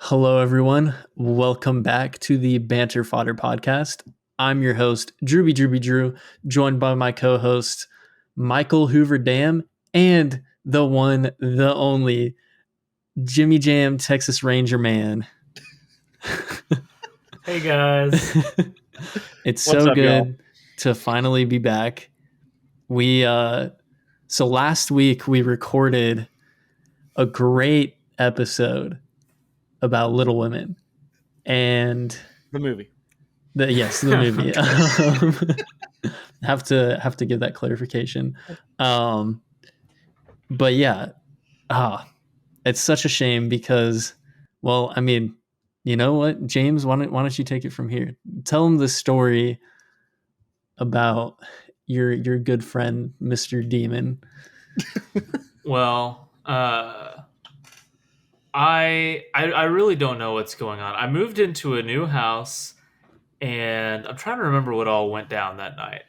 Hello, everyone. Welcome back to the Banter Fodder podcast. I'm your host, Drewby Drew, joined by my co host, Michael Hoover Dam, and the one, the only, Jimmy Jam, Texas Ranger Man. Hey, guys. It's What's so up, y'all? good to finally be back. So last week we recorded a great episode about Little Women. And The movie. the movie. Have to give that clarification. But yeah, it's such a shame because, well, I mean, you know what, James, why don't you take it from here? Tell them the story about your good friend, Mr. Demon. Well, I really don't know what's going on. I moved into a new house, and I'm trying to remember what all went down that night.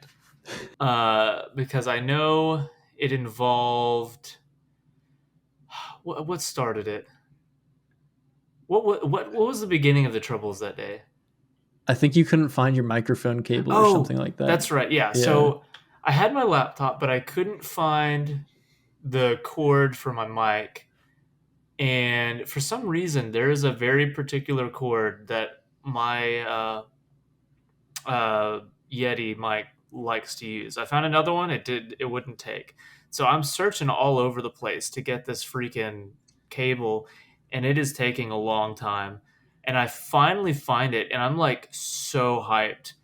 Because I know it involved what started it. What was the beginning of the troubles that day? I think you couldn't find your microphone cable or something like that. That's right. Yeah. So I had my laptop, but I couldn't find the cord for my mic. And for some reason, there is a very particular cord that my Yeti mic likes to use. I found another one. It wouldn't take. So I'm searching all over the place to get this freaking cable, and it is taking a long time. And I finally find it, and I'm like so hyped.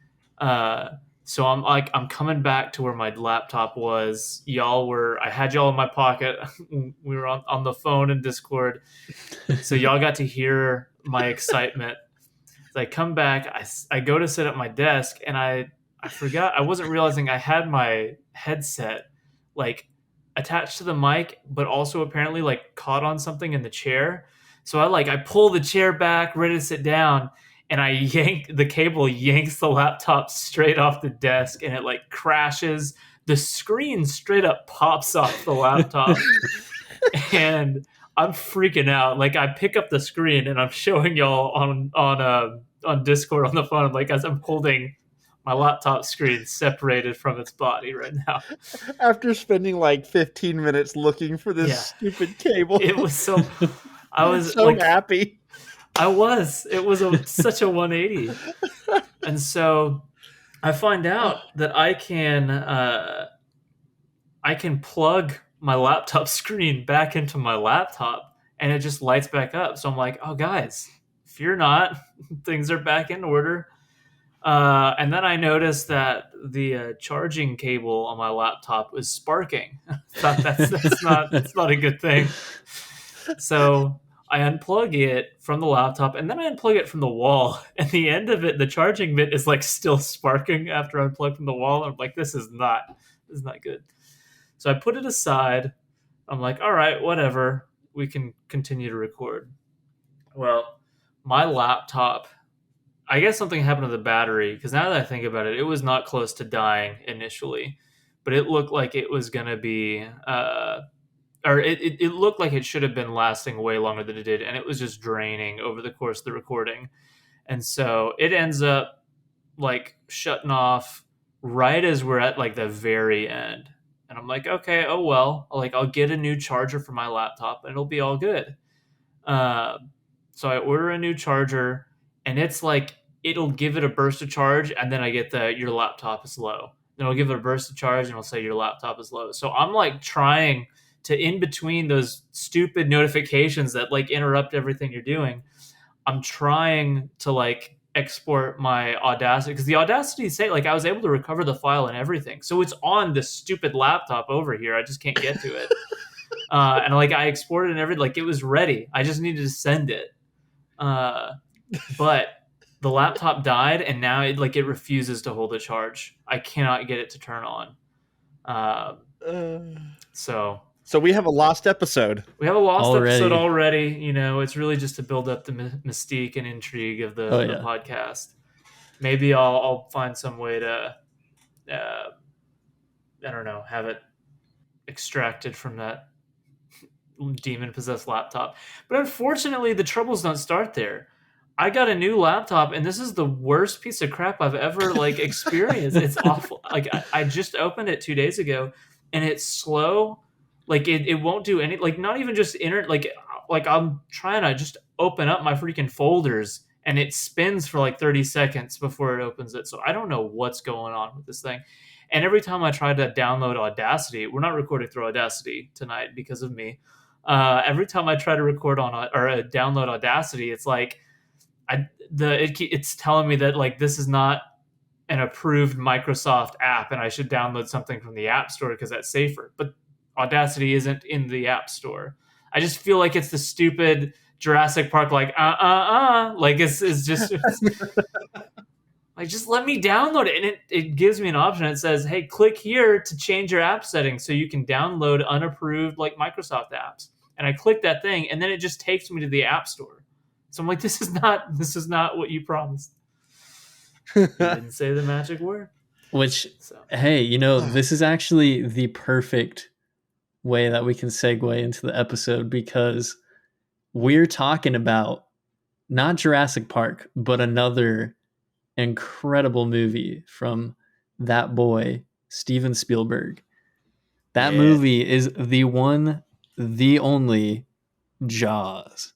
So I'm coming back to where my laptop was. I had y'all in my pocket. We were on the phone in Discord. So y'all got to hear my excitement. So I come back, I go to sit at my desk, and I forgot, I wasn't realizing I had my headset like attached to the mic, but also apparently like caught on something in the chair. So I pull the chair back, ready to sit down, and the cable yanks the laptop straight off the desk, and it like crashes. The screen straight up pops off the laptop. And I'm freaking out. Like I pick up the screen and I'm showing y'all on Discord on the phone. Like as I'm holding my laptop screen separated from its body right now. After spending like 15 minutes looking for this stupid cable, It was so. I was so like happy. I was. It was such a 180. And so I find out that I can plug my laptop screen back into my laptop and it just lights back up. So I'm like, oh, guys, fear not. Things are back in order. And then I noticed that the charging cable on my laptop was sparking. I thought that's not a good thing. So I unplug it from the laptop and then I unplug it from the wall. And the end of it, the charging bit is like still sparking after I unplug from the wall. I'm like, this is not good. So I put it aside. I'm like, all right, whatever. We can continue to record. Well, my laptop, I guess something happened to the battery because now that I think about it, it was not close to dying initially, but it looked like it was going to be, or it looked like it should have been lasting way longer than it did. And it was just draining over the course of the recording. And so it ends up like shutting off right as we're at like the very end. And I'm like, okay, oh well, I'll get a new charger for my laptop and it'll be all good. So I order a new charger and it's like, it'll give it a burst of charge and then I get your laptop is low. Then it'll give it a burst of charge and it'll say your laptop is low. So I'm like trying to, in between those stupid notifications that like interrupt everything you're doing, I'm trying to like export my Audacity because the Audacity say like I was able to recover the file and everything. So it's on this stupid laptop over here. I just can't get to it. And like I exported and everything, like it was ready. I just needed to send it. But the laptop died and now it refuses to hold a charge. I cannot get it to turn on. So we have a lost episode. We have a lost episode already. You know, it's really just to build up the mystique and intrigue of the podcast. Maybe I'll find some way to, I don't know, have it extracted from that demon-possessed laptop. But unfortunately, the troubles don't start there. I got a new laptop, and this is the worst piece of crap I've ever experienced. It's awful. I just opened it 2 days ago, and it's slow. It won't do any, not even just I'm trying to just open up my freaking folders, and it spins for 30 seconds before it opens it. So I don't know what's going on with this thing. And every time I try to download Audacity, we're not recording through Audacity tonight because of me. Every time I try to record download Audacity, it's it's telling me that this is not an approved Microsoft app, and I should download something from the App Store because that's safer. But Audacity isn't in the App Store. I just feel like it's the stupid Jurassic Park, it's just just let me download it. And it gives me an option. It says, hey, click here to change your app settings so you can download unapproved Microsoft apps. And I click that thing, and then it just takes me to the App Store. So I'm like, this is not what you promised. You didn't say the magic word. Hey, this is actually the perfect way that we can segue into the episode, because we're talking about not Jurassic Park, but another incredible movie from that boy, Steven Spielberg. That movie is the one, the only Jaws.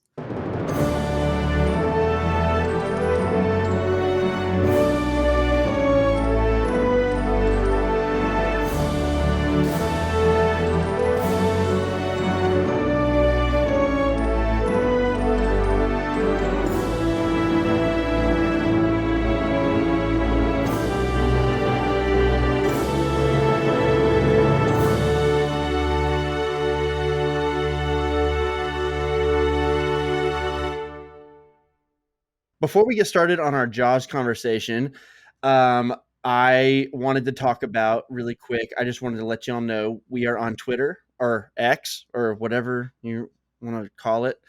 Before we get started on our Jaws conversation, I wanted to talk about really quick. I just wanted to let y'all know we are on Twitter or X or whatever you want to call it.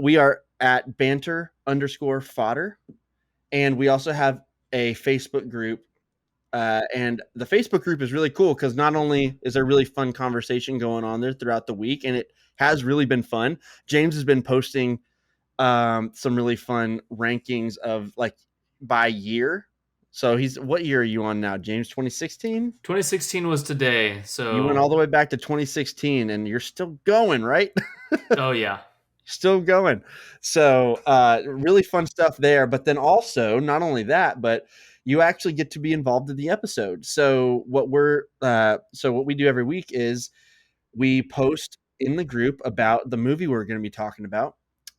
We are at banter_fodder. And we also have a Facebook group. And the Facebook group is really cool because not only is there really fun conversation going on there throughout the week, and it has really been fun. James has been posting some really fun rankings of by year. So what year are you on now, James? 2016? 2016 was today. So you went all the way back to 2016 and you're still going, right? Oh yeah. Still going. So really fun stuff there. But then also not only that, but you actually get to be involved in the episode. So what we do every week is we post in the group about the movie we're going to be talking about.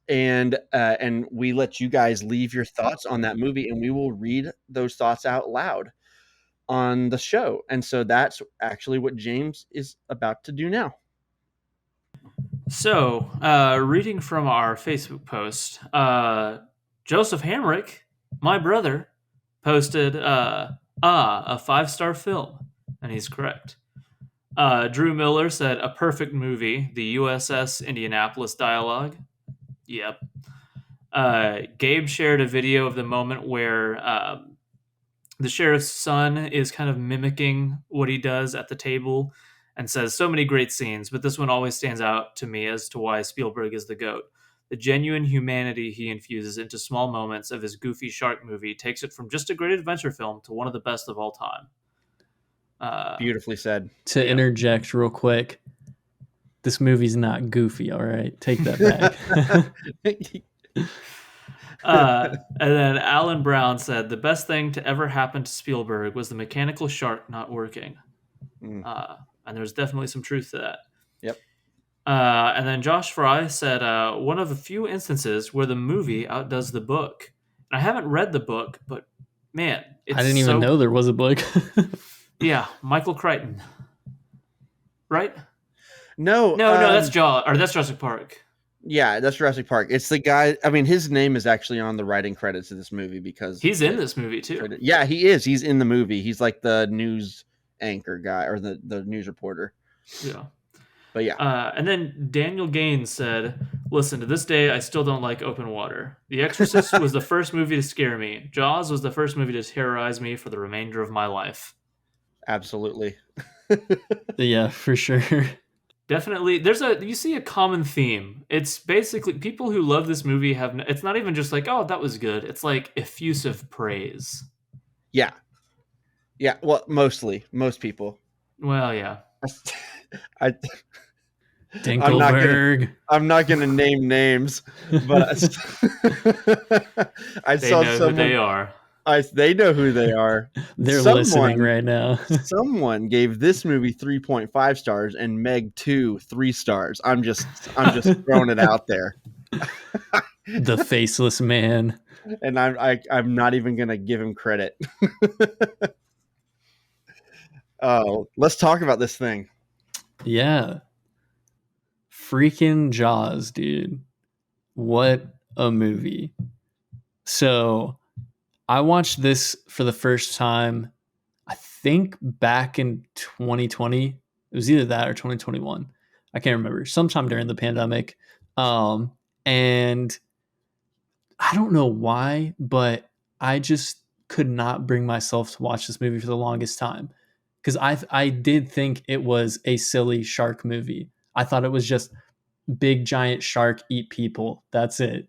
And we let you guys leave your thoughts on that movie, and we will read those thoughts out loud on the show. And so that's actually what James is about to do now. So, reading from our Facebook post, Joseph Hamrick, my brother, posted a 5-star film, and he's correct. Drew Miller said a perfect movie, the USS Indianapolis dialogue. Yep. Gabe shared a video of the moment where the sheriff's son is kind of mimicking what he does at the table and says so many great scenes, but this one always stands out to me as to why Spielberg is the GOAT. The genuine humanity he infuses into small moments of his goofy shark movie takes it from just a great adventure film to one of the best of all time. Beautifully said. To interject real quick, this movie's not goofy, all right? Take that back. And then Alan Brown said, the best thing to ever happen to Spielberg was the mechanical shark not working. And there's definitely some truth to that. Yep. And then Josh Fry said, one of a few instances where the movie outdoes the book. And I haven't read the book, but man, I didn't even know there was a book. Yeah, Michael Crichton. Right? No, that's that's Jurassic Park. Yeah, that's Jurassic Park. It's the guy. I mean, his name is actually on the writing credits of this movie because he's in this movie too. Yeah, he is. He's in the movie. He's like the news anchor guy or the news reporter. Yeah. But yeah. And then Daniel Gaines said, listen, to this day, I still don't like open water. The Exorcist was the first movie to scare me. Jaws was the first movie to terrorize me for the remainder of my life. Absolutely. Yeah, for sure. Definitely, you see a common theme. It's basically people who love this movie it's not even just like, oh, that was good. It's like effusive praise. Yeah. Yeah. Well, most people. Well, yeah. I Dinkelberg. I'm not gonna name names, but I They saw know who they are. they know who they are. They're listening right now. Someone gave this movie 3.5 stars and Meg 2 3 stars. I'm just throwing it out there. The faceless man. And I'm not even gonna give him credit. Oh, let's talk about this thing. Yeah. Freaking Jaws, dude. What a movie. So I watched this for the first time, I think back in 2020. It was either that or 2021. I can't remember. Sometime during the pandemic. And I don't know why, but I just could not bring myself to watch this movie for the longest time. Because I did think it was a silly shark movie. I thought it was just big giant shark eat people. That's it.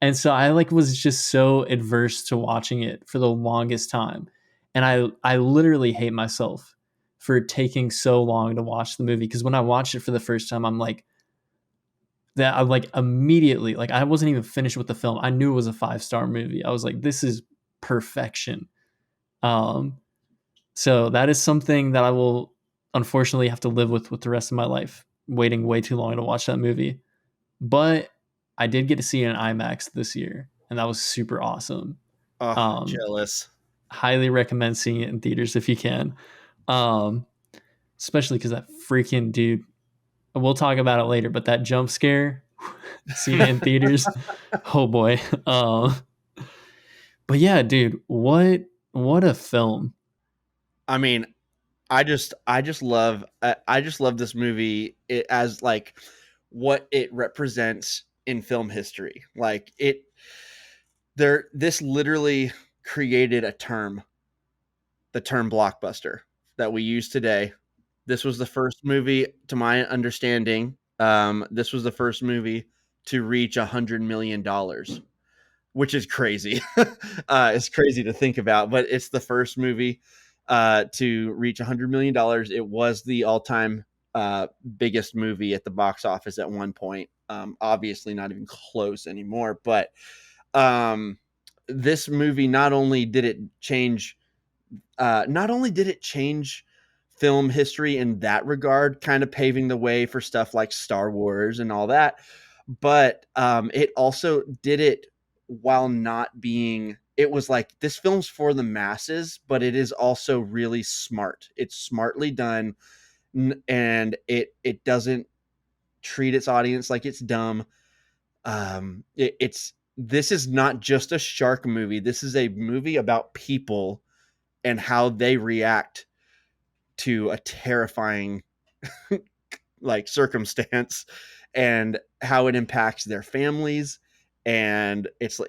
And so I was just so adverse to watching it for the longest time. And I literally hate myself for taking so long to watch the movie, because when I watched it for the first time, I'm immediately, I wasn't even finished with the film. I knew it was a 5-star movie. I was like, this is perfection. So that is something that I will unfortunately have to live with the rest of my life, waiting way too long to watch that movie. But I did get to see it in IMAX this year, and that was super awesome. Oh, jealous. Highly recommend seeing it in theaters if you can. Especially because that freaking dude, we'll talk about it later, but that jump scare, seeing it in theaters, oh boy. But yeah, dude, what a film. I mean, I just love this movie as what it represents in film history. This literally created the term blockbuster that we use today. This was the first movie, to my understanding, this was the first movie to reach $100 million, which is crazy. It's crazy to think about, but it's the first movie to reach $100 million. It was the all-time biggest movie at the box office at one point. Obviously not even close anymore, but this movie not only did it change film history in that regard, kind of paving the way for stuff like Star Wars and all that, but it also did it while not being, it was like, this film's for the masses, but it is also really smart. It's smartly done, and it doesn't treat its audience like it's dumb. This is not just a shark movie. This is a movie about people and how they react to a terrifying circumstance, and how it impacts their families. And it's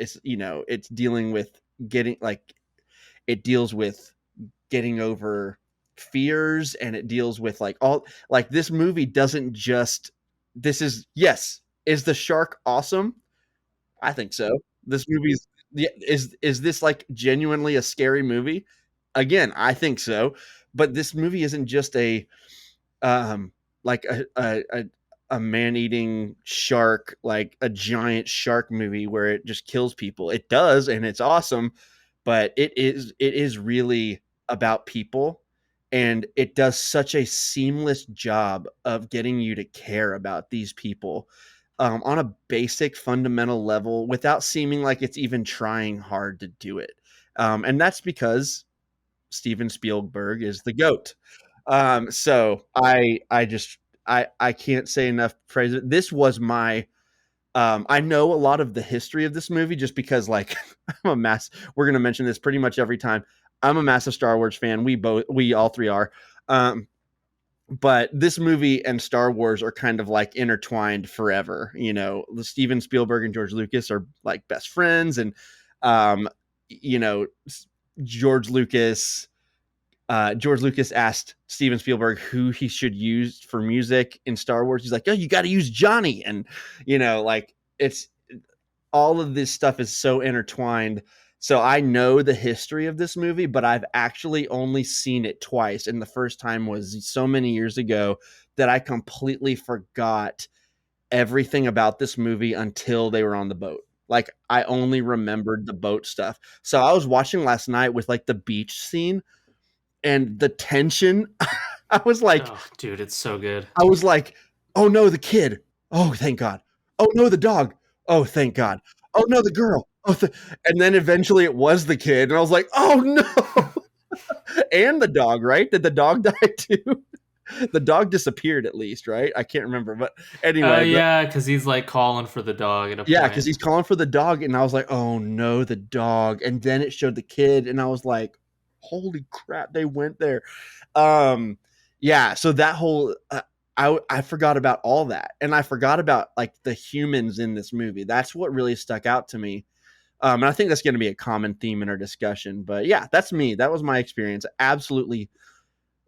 dealing with it deals with getting over fears, and it deals with this movie doesn't just, is the shark awesome? I think so. This movie's, is this genuinely a scary movie? Again, I think so. But this movie isn't just a man-eating shark, like a giant shark movie where it just kills people. It does, and it's awesome, but it is really about people, and it does such a seamless job of getting you to care about these people on a basic fundamental level without seeming like it's even trying hard to do it. And that's because Steven Spielberg is the GOAT. So I can't say enough praise. This was my, I know a lot of the history of this movie just because we're going to mention this pretty much every time. I'm a massive Star Wars fan. We all three are. But this movie and Star Wars are kind of intertwined forever. Steven Spielberg and George Lucas are best friends, and George Lucas George Lucas asked Steven Spielberg who he should use for music in Star Wars. He's like, oh, you got to use Johnny. And, like it's all of this stuff is so intertwined. So I know the history of this movie, but I've actually only seen it twice. And the first time was so many years ago that I completely forgot everything about this movie until they were on the boat. Like I only remembered the boat stuff. So I was watching last night with like the beach scene and the tension. I was like, oh, dude, it's so good. I was like, oh no, the kid. Oh, thank God. Oh no, the dog. Oh, thank God. Oh no, the girl. And then eventually it was the kid. And I was like, oh no. And the dog, right? Did the dog die too? The dog disappeared at least, right? I can't remember. But anyway. Yeah, because he's like calling for the dog at a Yeah, point. because he's calling for the dog. And I was like, oh no, the dog. And then it showed the kid. And I was like, holy crap, they went there. Yeah, so that whole I forgot about all that, and I forgot about like the humans in this movie. That's what really stuck out to me, and I think that's going to be a common theme in our discussion. But yeah, that's me. That was my experience. Absolutely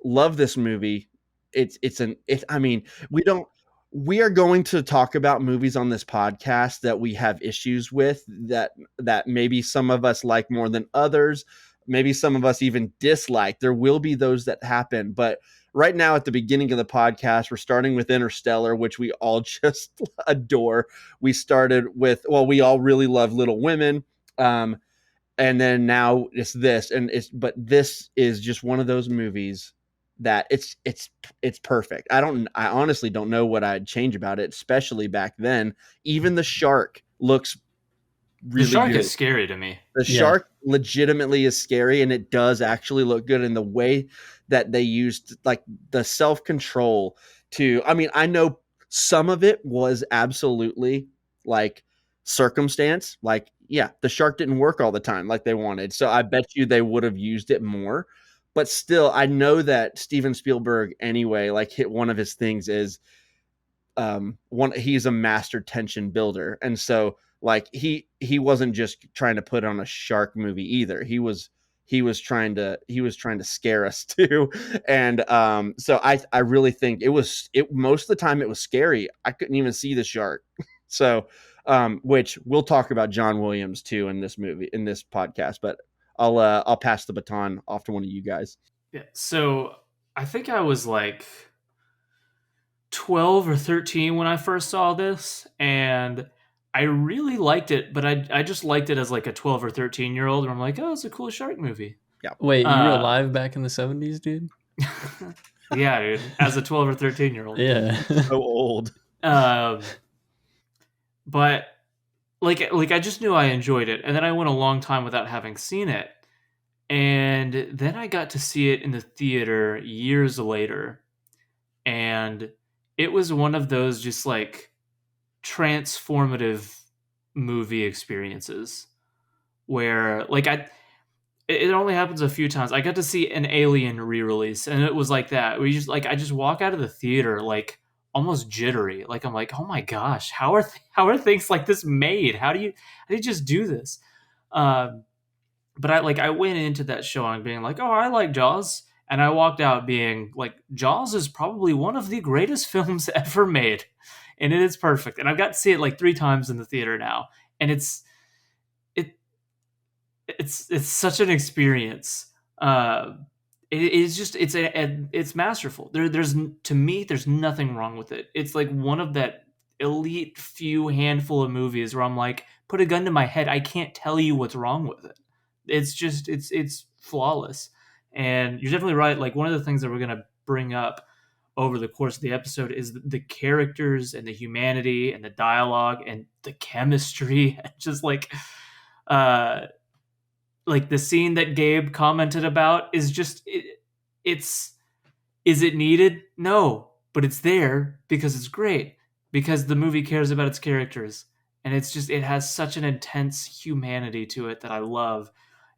love this movie. I mean, we are going to talk about movies on this podcast that we have issues with, that maybe some of us like more than others. Maybe some of us even dislike. There will be those that happen. But right now at the beginning of the podcast, we're starting with Interstellar, which we all just adore. We started with, well, we all really love Little Women. And then now it's this. But this is just one of those movies that it's perfect. I honestly don't know what I'd change about it, especially back then. Even the shark looks really the shark good. is scary to me. The shark legitimately is scary, and it does actually look good in the way that they used like the self-control to, I mean, I know some of it was absolutely like circumstance. Like, yeah, the shark didn't work all the time like they wanted. So I bet you they would have used it more. But still, I know that Steven Spielberg anyway, like hit one of his things is he's a master tension builder. And so like he wasn't just trying to put on a shark movie either. He was trying to scare us too. And so I really think it most of the time it was scary. I couldn't even see the shark. So which we'll talk about John Williams too in this movie, in this podcast, but I'll pass the baton off to one of you guys. Yeah. So I think I was like 12 or 13 when I first saw this, and I really liked it, but I just liked it as like a 12 or 13-year-old, and I'm like, oh, it's a cool shark movie. Yeah. Wait, you were alive back in the 70s, dude? Yeah, dude. As a 12 or 13-year-old. Yeah. So old. But like I just knew I enjoyed it, and then I went a long time without having seen it. And then I got to see it in the theater years later, and it was one of those just like transformative movie experiences where like it only happens a few times. I got to see an Alien re-release, and it was like that. We just like I just walk out of the theater like almost jittery. Like I'm like, oh my gosh, how are things like this made? How do you just do this? But I went into that showing being like, oh, I like Jaws. And I walked out being like, Jaws is probably one of the greatest films ever made. And it is perfect. And I've got to see it like 3 times in the theater now. And it's such an experience. It's masterful. There's to me, there's nothing wrong with it. It's like one of that elite few handful of movies where I'm like, put a gun to my head, I can't tell you what's wrong with it. It's just it's flawless. And you're definitely right. Like one of the things that we're gonna bring up over the course of the episode is the characters and the humanity and the dialogue and the chemistry. Just like the scene that Gabe commented about is just is it needed? No, but it's there because it's great, because the movie cares about its characters, and it has such an intense humanity to it that I love.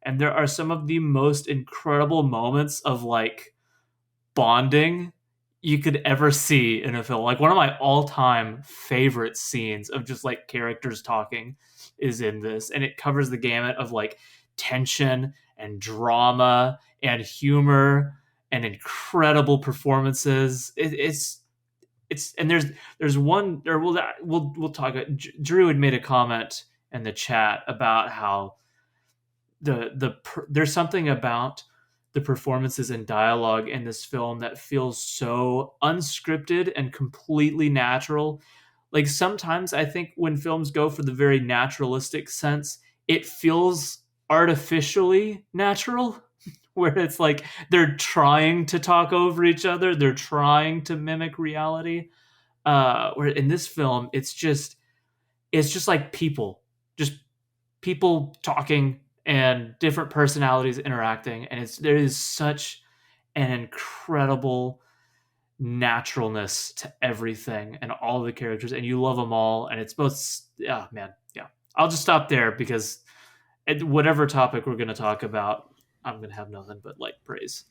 And there are some of the most incredible moments of like bonding you could ever see in a film. Like one of my all-time favorite scenes of just like characters talking is in this, and it covers the gamut of like tension and drama and humor and incredible performances. It's and there's one, or we'll talk. Drew had made a comment in the chat about how there's something about the performances and dialogue in this film that feels so unscripted and completely natural. Like sometimes I think when films go for the very naturalistic sense, it feels artificially natural, where it's like they're trying to talk over each other, they're trying to mimic reality. Where in this film, it's just like just people talking and different personalities interacting, and there is such an incredible naturalness to everything and all of the characters, and you love them all, and it's both. Yeah, man, yeah. I'll just stop there because whatever topic we're going to talk about, I'm going to have nothing but like praise.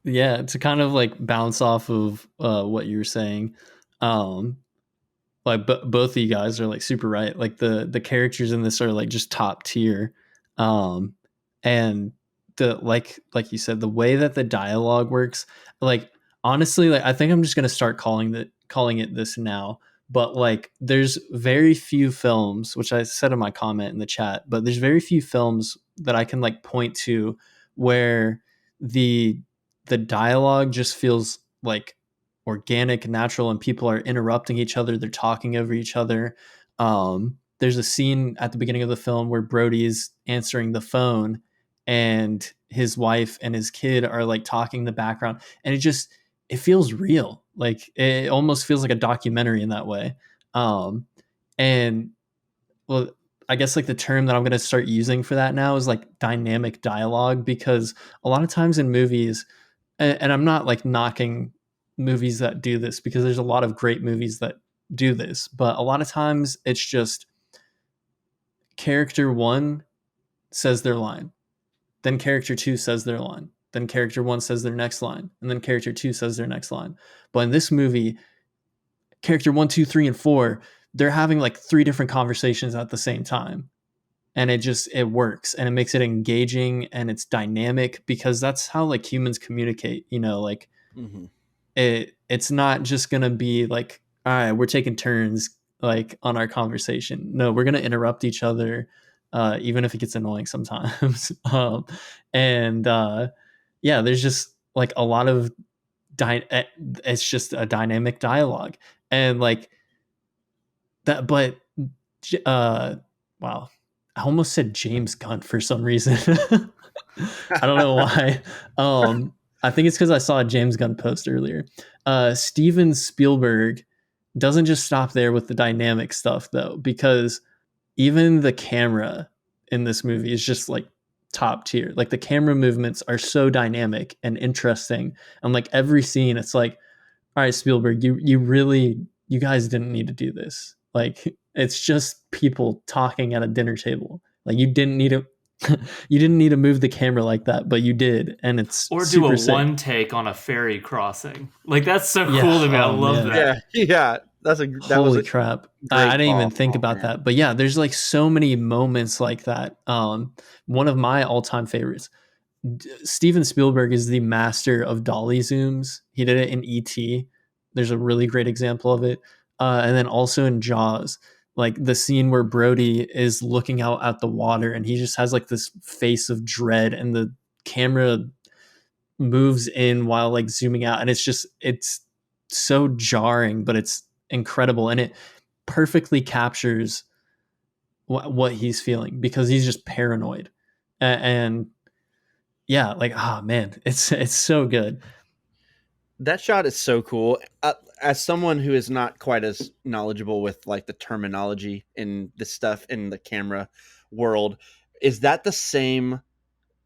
Yeah, to kind of like bounce off of what you were saying, like both of you guys are like super right. Like the characters in this are like just top tier, and the like you said, the way that the dialogue works, like honestly, like I think I'm just gonna start calling it this now. But like, there's very few films, which I said in my comment in the chat, but there's very few films that I can like point to where the dialogue just feels like organic, natural, and people are interrupting each other. They're talking over each other. There's a scene at the beginning of the film where Brody's answering the phone and his wife and his kid are like talking in the background, and it feels real. Like it almost feels like a documentary in that way. And well, I guess like the term that I'm going to start using for that now is like dynamic dialogue, because a lot of times in movies, and I'm not like knocking movies that do this, because there's a lot of great movies that do this, but a lot of times it's just character one says their line, then character two says their line, then character one says their next line, and then character two says their next line. But in this movie, character 1, 2, 3, and 4, they're having like 3 different conversations at the same time. And it works, and it makes it engaging, and it's dynamic, because that's how like humans communicate, like it's not just going to be like, all right, we're taking turns like on our conversation. No, we're going to interrupt each other, even if it gets annoying sometimes. Yeah, there's just like a lot of it's just a dynamic dialogue, and like that. But wow, I almost said James Gunn for some reason. I don't know why. I think it's because I saw a James Gunn post earlier. Steven Spielberg doesn't just stop there with the dynamic stuff, though, because even the camera in this movie is just like top tier. Like the camera movements are so dynamic and interesting, and like every scene, it's like, all right, Spielberg, you guys didn't need to do this. Like it's just people talking at a dinner table. Like you didn't need to move the camera like that, but you did, and it's or super do a sick. one take on a ferry crossing. Like that's so cool to me. I love that. Yeah. Holy crap! I didn't even think about that, but yeah, there's like so many moments like that. One of my all-time favorites. Steven Spielberg is the master of dolly zooms. He did it in E.T. There's a really great example of it, and then also in Jaws, like the scene where Brody is looking out at the water, and he just has like this face of dread, and the camera moves in while like zooming out, and it's so jarring, but it's incredible, and it perfectly captures what he's feeling, because he's just paranoid, and yeah, like man, it's so good. That shot is so cool. As someone who is not quite as knowledgeable with like the terminology in this stuff in the camera world, is that the same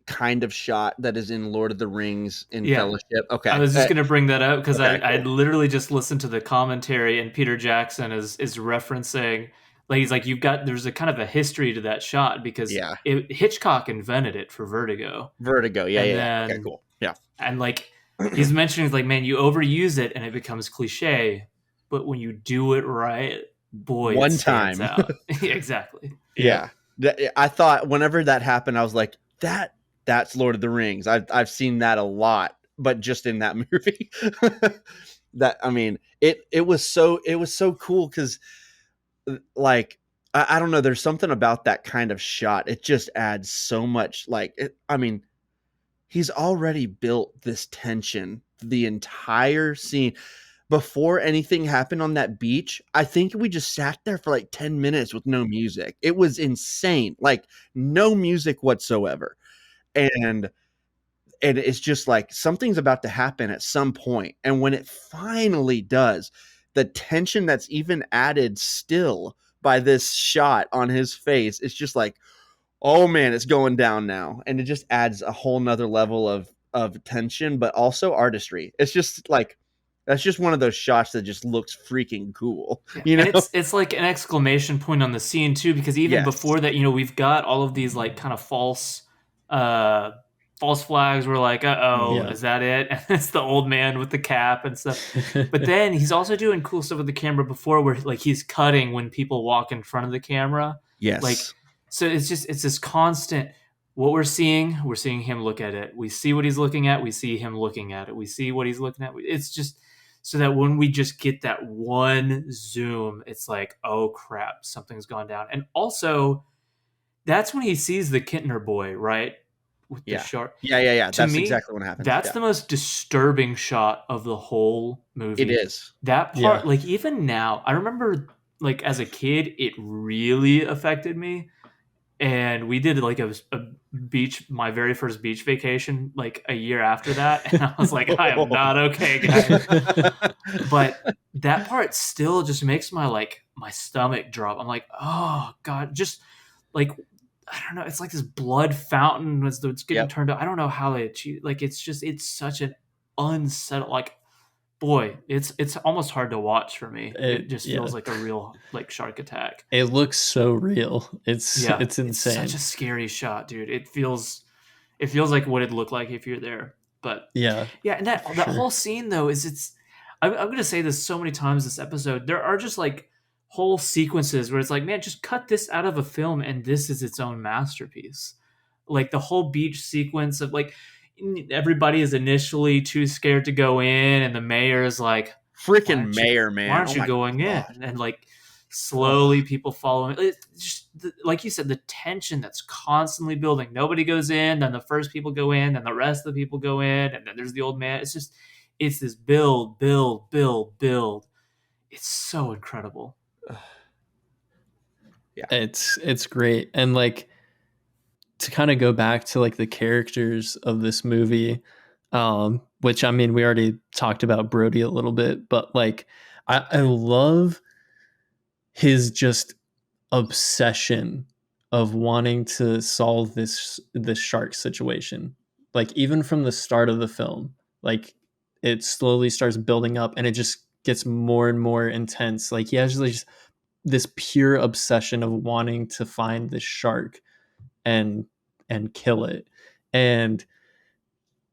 kind of shot that is in Lord of the Rings in Fellowship? Okay, I was just going to bring that up because I literally just listened to the commentary, and Peter Jackson is referencing, like he's like, there's a kind of a history to that shot, because Hitchcock invented it for Vertigo. Okay, cool. Yeah, and like he's mentioning, like, man, you overuse it and it becomes cliche, but when you do it right, boy, one it stands time out. Exactly. Yeah, I thought whenever that happened, I was like, that that's Lord of the Rings. I've seen that a lot, but just in that movie. That, I mean, it was so cool because, like, I don't know, there's something about that kind of shot. It just adds so much, like, I mean, he's already built this tension the entire scene. Before anything happened on that beach, I think we just sat there for like 10 minutes with no music. It was insane. Like, no music whatsoever. And it's just like something's about to happen at some point. And when it finally does, the tension that's even added still by this shot on his face, it's just like, oh man, it's going down now. And it just adds a whole nother level of tension, but also artistry. It's just like, that's just one of those shots that just looks freaking cool. You know, and it's like an exclamation point on the scene too, because even Yes. before that, you know, we've got all of these like kind of false flags. We're like, Yeah. is that it? And it's the old man with the cap and stuff. But then he's also doing cool stuff with the camera before, where like he's cutting when people walk in front of the camera. yes. Like, so it's this constant. What we're seeing him look at it. We see what he's looking at. We see him looking at it. We see what he's looking at. It's just so that when we just get that one zoom, it's like, oh crap, something's gone down. And also, that's when he sees the Kintner boy, right? With the shark. Yeah. To That's me, exactly what happens. That's the most disturbing shot of the whole movie. It is. That part, like even now, I remember like as a kid, it really affected me. And we did like a beach, my very first beach vacation, like a year after that. And I was like, I am not okay, guys. But that part still just makes my stomach drop. I'm like, oh God, just like, I don't know. It's like this blood fountain as it's getting turned up. I don't know how they achieve. Like, it's such an unsettled, like, boy, it's almost hard to watch for me. It just feels like a real like shark attack. It looks so real. It's insane. It's such a scary shot, dude. It feels like what it'd look like if you're there. But yeah, and that whole scene though is I'm gonna say this so many times this episode. There are just like whole sequences where it's like, man, just cut this out of a film and this is its own masterpiece. Like the whole beach sequence of like, everybody is initially too scared to go in, and the mayor is like, freaking mayor, man. Why aren't you going in? And like slowly people follow him. It's just like you said, the tension that's constantly building. Nobody goes in, then the first people go in, then the rest of the people go in, and then there's the old man. It's this build. It's so incredible. Yeah, it's great. And like, to kind of go back to like the characters of this movie, which I mean, we already talked about Brody a little bit, but like, I love his just obsession of wanting to solve this shark situation. Like even from the start of the film, like it slowly starts building up and it just gets more and more intense. Like he has just this pure obsession of wanting to find this shark and kill it. And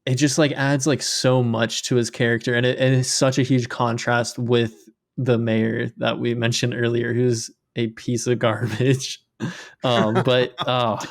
it just like adds like so much to his character. And it is such a huge contrast with the mayor that we mentioned earlier, who's a piece of garbage. But that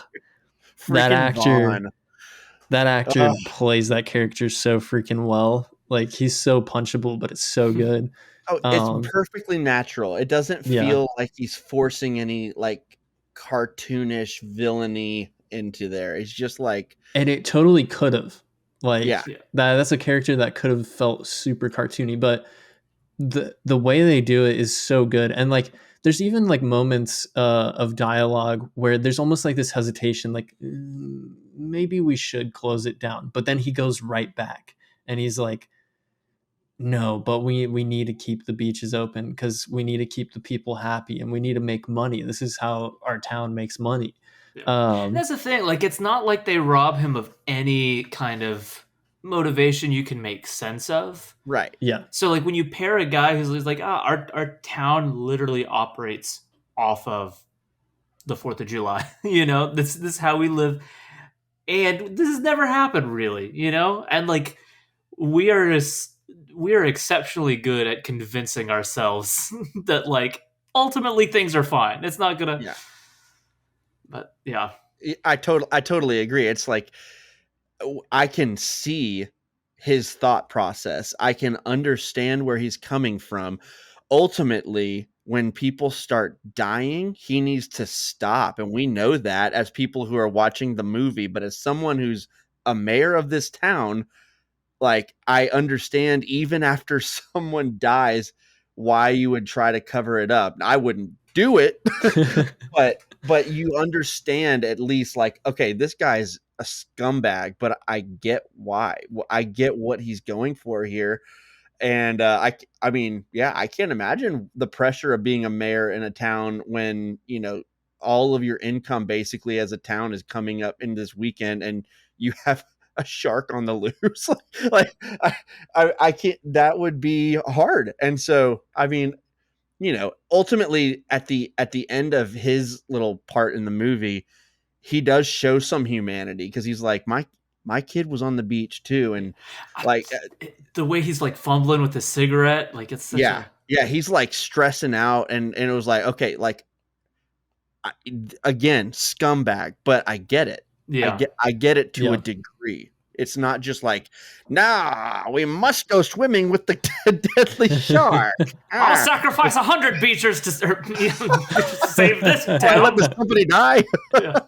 actor plays that character so freaking well. Like he's so punchable, but it's so good. Oh, it's perfectly natural. It doesn't feel like he's forcing any like cartoonish villainy into there. It's just like, and it totally could have, like, that's a character that could have felt super cartoony, but the way they do it is so good. And like there's even like moments of dialogue where there's almost like this hesitation, like maybe we should close it down, but then he goes right back and he's like, no, but we need to keep the beaches open because we need to keep the people happy and we need to make money. This is how our town makes money. That's the thing. Like, it's not like they rob him of any kind of motivation you can make sense of. Right. Yeah. So, like, when you pair a guy who's like, our town literally operates off of the 4th of July, you know, this is how we live. And this has never happened, really, you know? And, like, we are exceptionally good at convincing ourselves that, like, ultimately things are fine. It's not gonna... Yeah. But yeah, I totally agree. It's like I can see his thought process. I can understand where he's coming from. Ultimately, when people start dying, he needs to stop. And we know that as people who are watching the movie, but as someone who's a mayor of this town, like, I understand even after someone dies why you would try to cover it up. I wouldn't do it, but you understand at least, like, okay, this guy's a scumbag, but I get why. I get what he's going for here. And I mean, yeah, I can't imagine the pressure of being a mayor in a town when, you know, all of your income basically as a town is coming up in this weekend and you have a shark on the loose. like I can't, that would be hard. And so, I mean, you know, ultimately at the end of his little part in the movie, he does show some humanity because he's like, my kid was on the beach too, and like the way he's like fumbling with the cigarette, like it's such yeah, he's like stressing out, and it was like, okay, like, again, scumbag, but I get it. yeah. I get it to a degree. It's not just like, nah, we must go swimming with the deadly shark. I'll sacrifice 100 beachers to save this town. I let this company die. Yeah.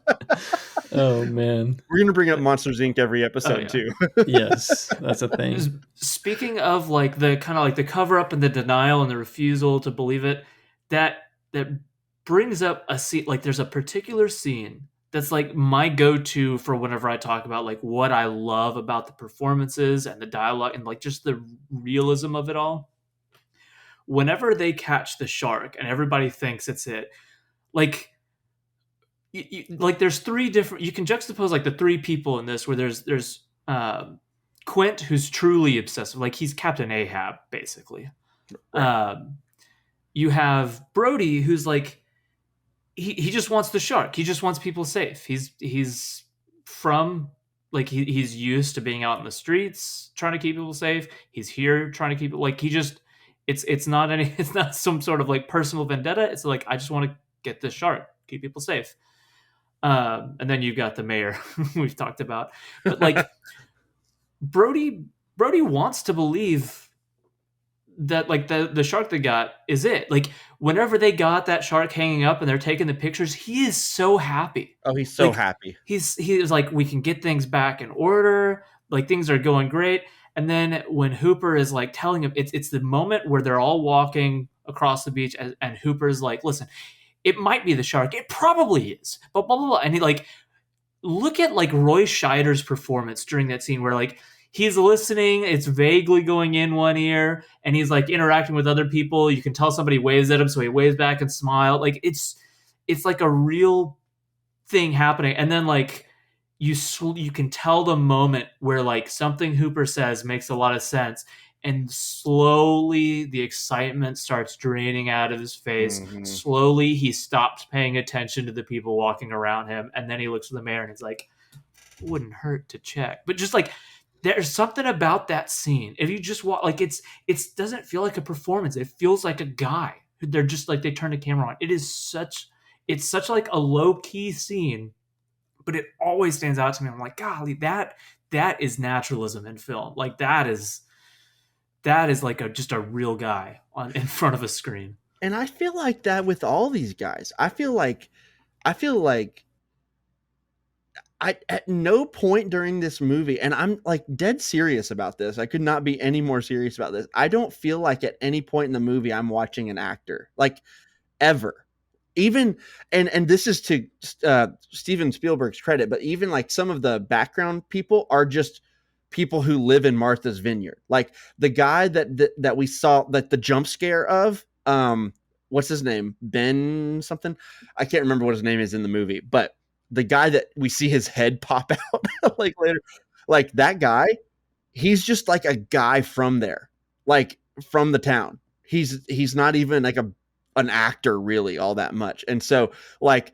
Oh man, we're gonna bring up Monsters Inc. every episode too. Yes, that's a thing. Speaking of like the kind of like the cover up and the denial and the refusal to believe it, that brings up a scene. Like there's a particular scene that's like my go-to for whenever I talk about like what I love about the performances and the dialogue and like just the realism of it all. Whenever they catch the shark and everybody thinks it's it, like like there's three different, you can juxtapose like the three people in this where there's Quint, who's truly obsessive, like he's Captain Ahab basically. Right. You have Brody, who's like he just wants the shark. He just wants people safe. He's from like he's used to being out in the streets trying to keep people safe. He's here trying to keep it like he just it's not some sort of like personal vendetta. It's like I just want to get this shark, keep people safe. And then you got the mayor we've talked about, but like Brody wants to believe that like the shark they got is it. Like whenever they got that shark hanging up and they're taking the pictures, he is so happy. Oh, he's so happy. He is like, we can get things back in order. Like things are going great. And then when Hooper is like telling him, it's the moment where they're all walking across the beach and Hooper's like, listen, it might be the shark. It probably is. But blah, blah, blah. And he like, look at like Roy Scheider's performance during that scene where like he's listening. It's vaguely going in one ear and he's like interacting with other people. You can tell somebody waves at him. So he waves back and smile. Like it's like a real thing happening. And then like you can tell the moment where like something Hooper says makes a lot of sense. And slowly the excitement starts draining out of his face. Mm-hmm. Slowly he stops paying attention to the people walking around him. And then he looks at the mayor and he's like, it wouldn't hurt to check. But just like, there's something about that scene. If you just walk, like it doesn't feel like a performance. It feels like a guy. They're just like, they turn the camera on. It's such like a low key scene, but it always stands out to me. I'm like, golly, that is naturalism in film. Like that is like just a real guy in front of a screen. And I feel like that with all these guys. I feel like at no point during this movie, and I'm like dead serious about this. I could not be any more serious about this. I don't feel like at any point in the movie I'm watching an actor, like ever. Even and this is to Steven Spielberg's credit, but even like some of the background people are just people who live in Martha's Vineyard. Like the guy that we saw, that the jump scare of, what's his name? Ben something. I can't remember what his name is in the movie, but the guy that we see his head pop out like later, like that guy, he's just like a guy from there, like from the town. He's not even like an actor really all that much. And so like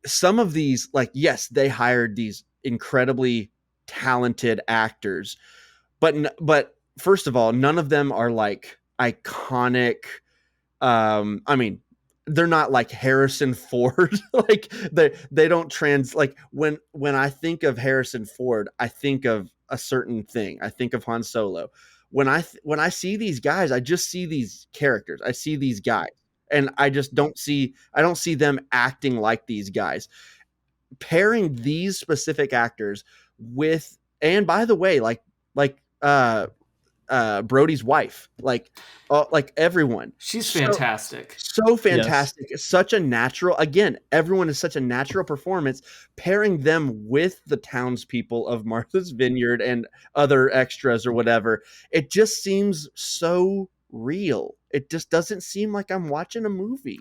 some of these, like, yes, they hired these incredibly talented actors, but first of all, none of them are like iconic. I mean, they're not like Harrison Ford. Like they don't like when I think of Harrison Ford, I think of a certain thing. I think of Han Solo. When I see these guys, I just see these characters. I see these guys, and I don't see them acting like these guys. Pairing these specific actors with, and by the way, like Brody's wife, like everyone, she's fantastic. So fantastic. Yes. Such a natural, again, everyone is such a natural performance. Pairing them with the townspeople of Martha's Vineyard and other extras or whatever, it just seems so real. It just doesn't seem like I'm watching a movie.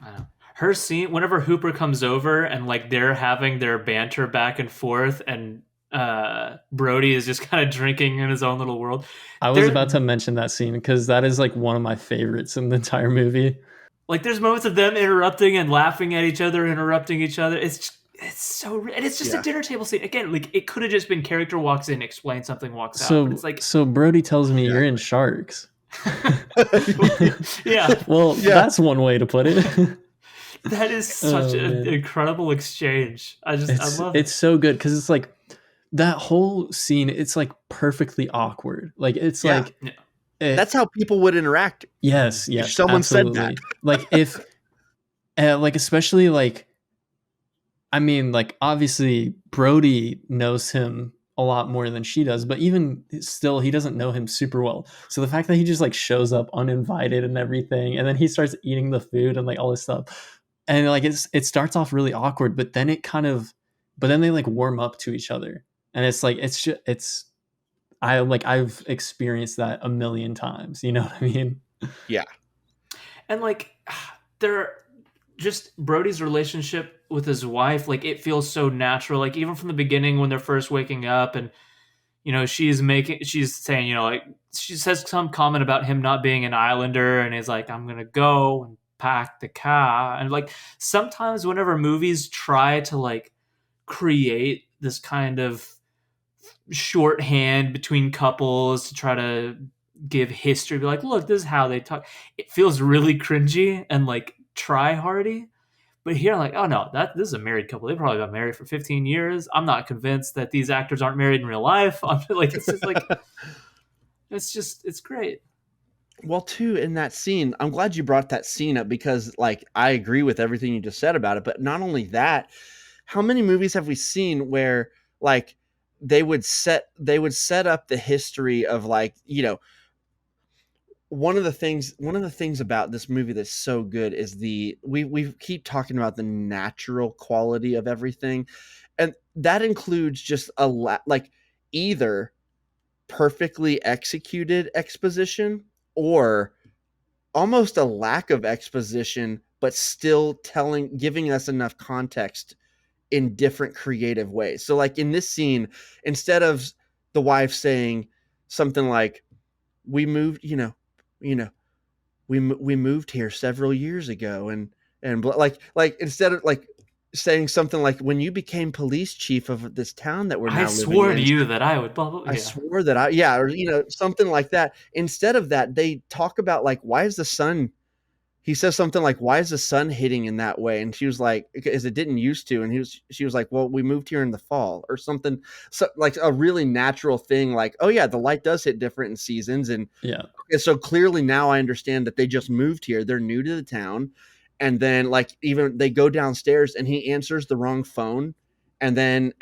Her scene, whenever Hooper comes over and like they're having their banter back and forth, and Brody is just kind of drinking in his own little world. I was about to mention that scene because that is like one of my favorites in the entire movie. Like there's moments of them interrupting and laughing at each other, interrupting each other. It's so, and it's just a dinner table scene. Again, like it could have just been character walks in, explain something, walks out. But it's like, so Brody tells me you're in Sharks. Yeah. Well, that's one way to put it. That is such an incredible exchange. I love it. It's so good because it's like that whole scene. It's like perfectly awkward. Like it's like that's how people would interact. Yes, if someone absolutely. said that. Like if, like especially like, I mean, like obviously Brody knows him a lot more than she does, but even still, he doesn't know him super well. So the fact that he just like shows up uninvited and everything, and then he starts eating the food and like all this stuff. And like it starts off really awkward, but then they like warm up to each other, and it's like I've experienced that a million times. You know what I mean? Yeah. And like they're just Brody's relationship with his wife, like it feels so natural. Like even from the beginning when they're first waking up, and you know she's saying, you know, like she says some comment about him not being an islander, and he's like, I'm gonna go and pack the car. And like sometimes whenever movies try to like create this kind of shorthand between couples to try to give history, be like, look, this is how they talk, it feels really cringy and like try hardy. But here I'm like, oh no, this is a married couple. They probably got married for 15 years. I'm not convinced that these actors aren't married in real life. I'm like, it's just like it's great. Well, too, in that scene, I'm glad you brought that scene up because, like, I agree with everything you just said about it. But not only that, how many movies have we seen where, like, they would set up the history of, like, you know, one of the things about this movie that's so good is we keep talking about the natural quality of everything, and that includes just like either perfectly executed exposition or almost a lack of exposition, but still giving us enough context in different creative ways. So like in this scene, instead of the wife saying something like, we moved, we moved here several years ago, and like instead of like saying something like, when you became police chief of this town that we're now living in, I swore to you that I would blah, blah, I swore that or something like that. Instead of that, they talk about like, why is the sun, he says something like, why is the sun hitting in that way? And she was like, because it didn't used to. And she was like, well, we moved here in the fall or something. So like a really natural thing, like, oh yeah, the light does hit different in seasons. And yeah. So clearly now I understand that they just moved here. They're new to the town. And then like, even they go downstairs and he answers the wrong phone. And then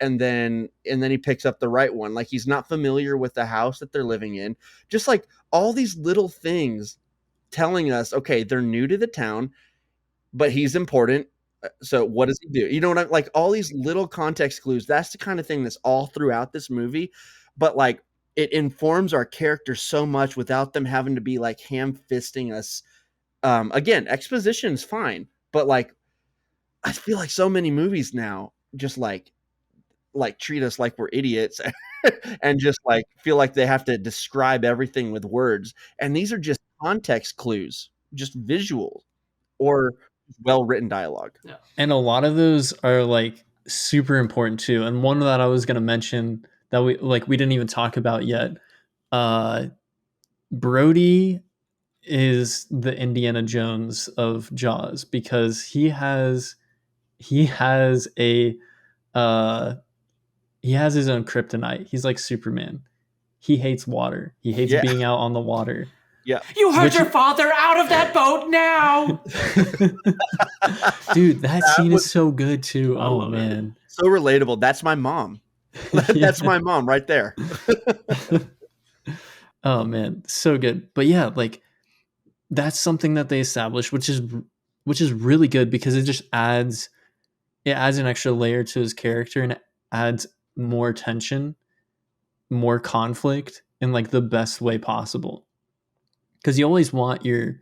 he picks up the right one. Like he's not familiar with the house that they're living in. Just like all these little things telling us, okay, they're new to the town, but he's important. So what does he do? You know what I'm like? All these little context clues. That's the kind of thing that's all throughout this movie. But like it informs our characters so much without them having to be like ham-fisting us. Again, exposition is fine, but like I feel like so many movies now just like treat us like we're idiots and just like feel like they have to describe everything with words. And these are just context clues, just visual or well-written dialogue. Yeah. And a lot of those are like super important too. And one that I was going to mention that we didn't even talk about yet. Brody is the Indiana Jones of Jaws, because he has a uh he has his own kryptonite. He's like Superman. He hates water. He hates Yeah. being out on the water. Yeah. You heard Which- your father, out of that boat now. Dude, that scene was- is so good too. I Oh love it. man. So relatable. That's my mom. That's my mom right there. Oh man, so good. But yeah, like that's something that they established, which is really good, because it adds an extra layer to his character, and it adds more tension, more conflict in like the best way possible. Because you always want your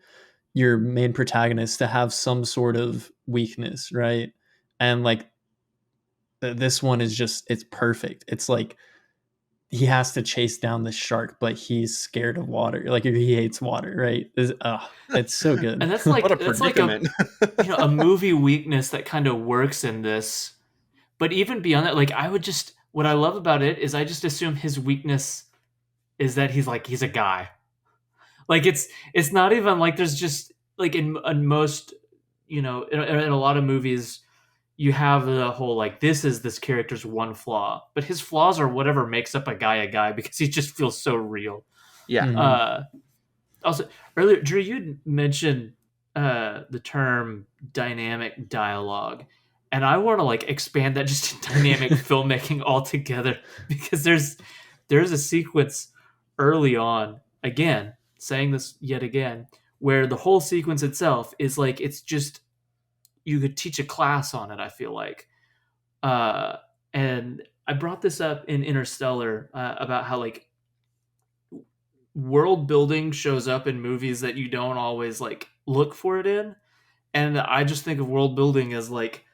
main protagonist to have some sort of weakness, right? And like this one is it's perfect. It's like he has to chase down the shark, but he's scared of water. Like he hates water, right? It's so good. And that's like What a that's like predicament. a movie weakness that kind of works in this. But even beyond that, like what I love about it is I just assume his weakness is that he's a guy. Like it's not even like there's just like in most, in a lot of movies you have the whole like this is this character's one flaw, but his flaws are whatever makes up a guy because he just feels so real. Yeah. Mhm. Also, earlier, Drew, you mentioned the term dynamic dialogue, and I want to like expand that just to dynamic filmmaking altogether, because there's a sequence early on, again, saying this yet again, where the whole sequence itself is like it's just you could teach a class on it. I feel like, and I brought this up in Interstellar about how like world building shows up in movies that you don't always like look for it in, and I just think of world building as like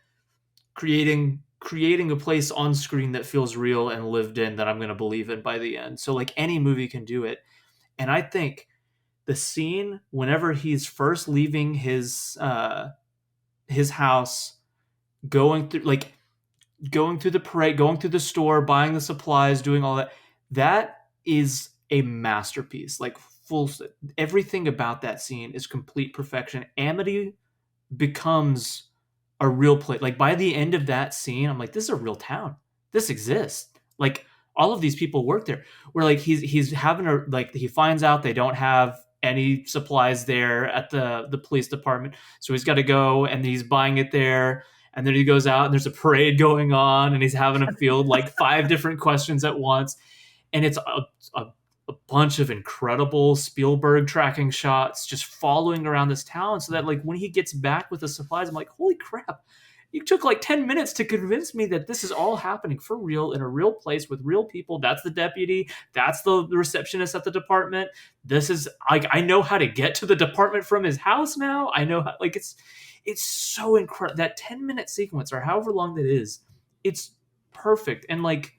creating a place on screen that feels real and lived in, that I'm going to believe in by the end. So like any movie can do it, and I think the scene whenever he's first leaving his house, going through the parade, going through the store, buying the supplies, doing all that, that is a masterpiece. Like everything about that scene is complete perfection. Amity becomes a real place. Like by the end of that scene, I'm like, this is a real town. This exists. Like all of these people work there. Where like he's having he finds out they don't have any supplies there at the police department, so he's got to go, and he's buying it there. And then he goes out and there's a parade going on, and he's having to field like 5 different questions at once. And it's a bunch of incredible Spielberg tracking shots just following around this town, so that like when he gets back with the supplies, I'm like, holy crap, you took like 10 minutes to convince me that this is all happening for real in a real place with real people. That's the deputy. That's the receptionist at the department. This is like, I know how to get to the department from his house now. I know how, like, it's so incredible. That 10-minute sequence, or however long that is, it's perfect. And like,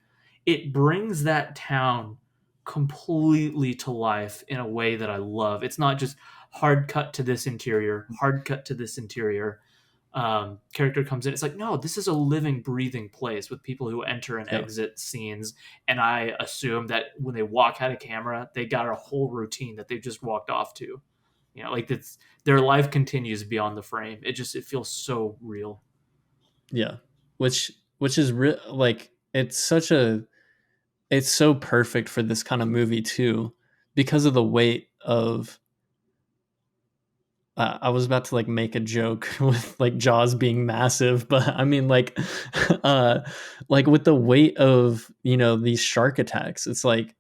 it brings that town completely to life in a way that I love. It's not just hard cut to this interior, character comes in. It's like, no, this is a living, breathing place with people who enter and exit scenes. And I assume that when they walk out of camera, they got a whole routine that they've just walked off to. Like their life continues beyond the frame. It feels so real. Yeah, which is like it's so perfect for this kind of movie too, because of the weight of. I was about to like make a joke with like Jaws being massive, but I mean like like with the weight of these shark attacks, it's like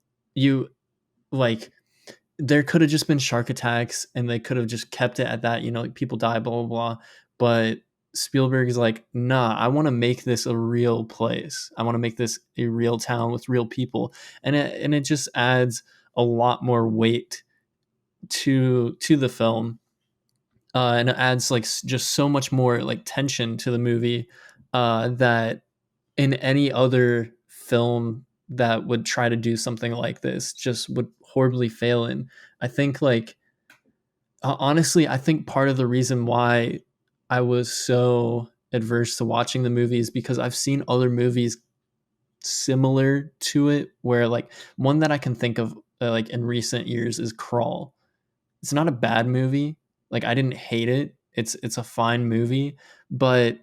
there could have just been shark attacks and they could have just kept it at that, like people die, blah blah blah. But Spielberg is like, nah, I want to make this a real place. I want to make this a real town with real people, and it just adds a lot more weight to the film. And it adds like just so much more like tension to the movie that in any other film that would try to do something like this just would horribly fail in. I think like honestly, I think part of the reason why I was so adverse to watching the movie is because I've seen other movies similar to it, where like one that I can think of like in recent years is Crawl. it's not a bad movie. Like I didn't hate it. It's a fine movie, but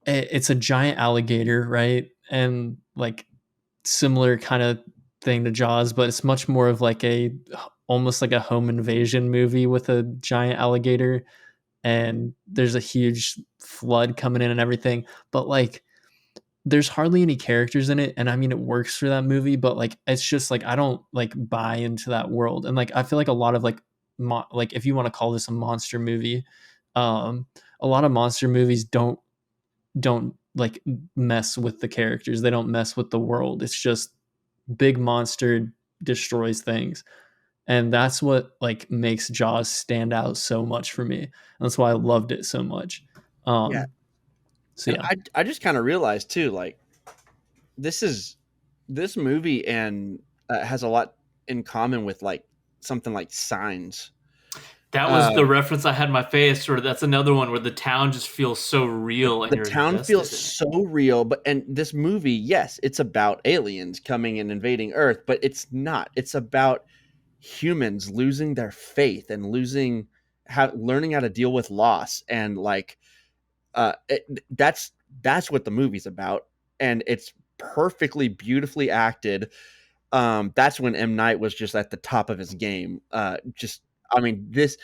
it's a giant alligator, right? And like similar kind of thing to Jaws, but it's much more of like a almost like a home invasion movie with a giant alligator, and there's a huge flood coming in and everything. But like there's hardly any characters in it, and I mean it works for that movie, but like it's just like I don't like buy into that world. And like I feel like a lot of like like if you want to call this a monster movie, um a lot of monster movies don't like mess with the characters. They don't mess with the world. It's just big monster destroys things. And that's what like makes Jaws stand out so much for me. And that's why I loved it so much. Yeah. So And yeah. I just kind of realized too, like this movie and has a lot in common with like something like Signs. That was the reference I had in my face. Sort of, that's another one where the town just feels so real, and The you're town invested feels in it. so real, and this movie, yes, it's about aliens coming and invading Earth, but it's not. It's about humans losing their faith and learning how to deal with loss, and like that's what the movie's about, and it's perfectly beautifully acted. That's when M. Night was just at the top of his game. I mean, there's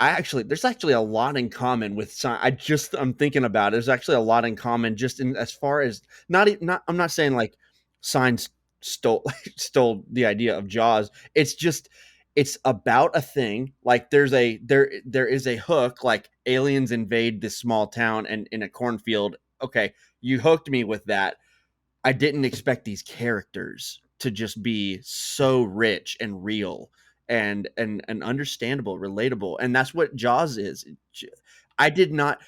actually a lot in common with I'm thinking about it. There's actually a lot in common just in as far as I'm not saying like Signs stole stole the idea of Jaws. It's just it's about a thing. Like there is a hook, like aliens invade this small town and in a cornfield. Okay, you hooked me with that. I didn't expect these characters to just be so rich and real and understandable, relatable, and that's what Jaws is. I did not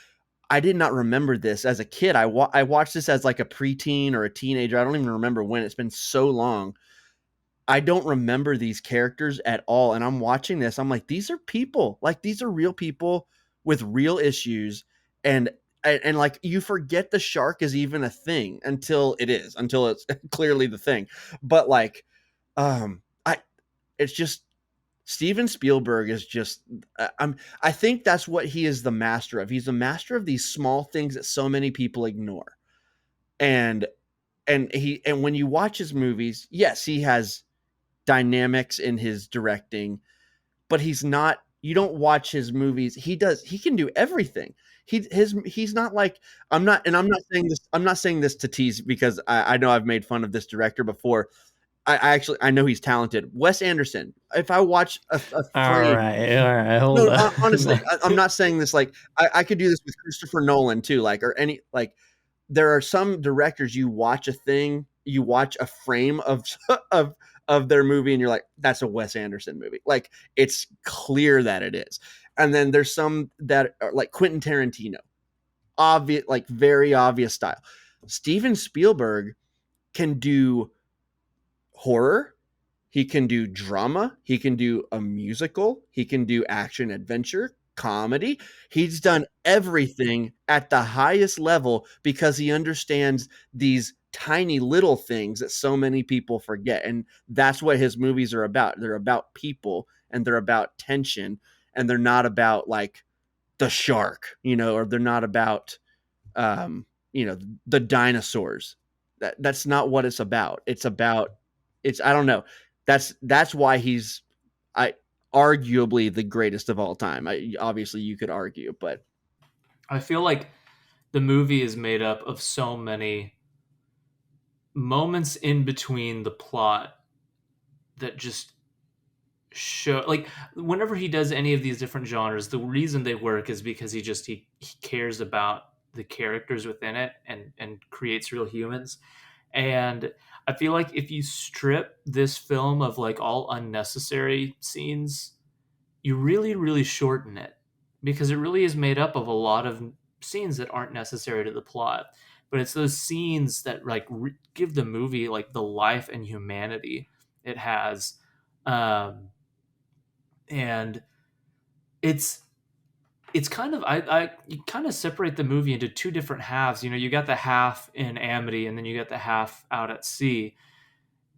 remember this as a kid. I watched this as like a preteen or a teenager. I don't even remember when. It's been so long. I don't remember these characters at all. And I'm watching this. I'm like, these are people. Like these are real people with real issues. And like you forget the shark is even a thing until it's clearly the thing. But like, I it's just Steven Spielberg is just I think that's what he is the master of. He's a master of these small things that so many people ignore. And and when you watch his movies, yes, he has dynamics in his directing, but you don't watch his movies. He can do everything. He's not like I'm not saying this to tease because I know I've made fun of this director before. I know he's talented. Wes Anderson. If I watch a All frame, right, hold no, on. honestly, I'm not saying this like I could do this with Christopher Nolan too, like or any like there are some directors you watch a frame of of their movie and you're like, that's a Wes Anderson movie. Like it's clear that it is. And then there's some that are like Quentin Tarantino, obvious, like very obvious style. Steven Spielberg can do horror, he can do drama, he can do a musical, he can do action adventure, comedy. He's done everything at the highest level because he understands these tiny little things that so many people forget. And that's what his movies are about. They're about people and they're about tension and they're not about like the shark, or they're not about the dinosaurs. That's not what it's about. I don't know. That's why he's arguably the greatest of all time. Obviously you could argue, but I feel like the movie is made up of so many moments in between the plot that just show, like whenever he does any of these different genres, the reason they work is because he cares about the characters within it and creates real humans. And I feel like if you strip this film of like all unnecessary scenes, you really, really shorten it because it really is made up of a lot of scenes that aren't necessary to the plot. But it's those scenes that like give the movie like the life and humanity it has. And it's kind of you kind of separate the movie into two different halves. You got the half in Amity and then you got the half out at sea.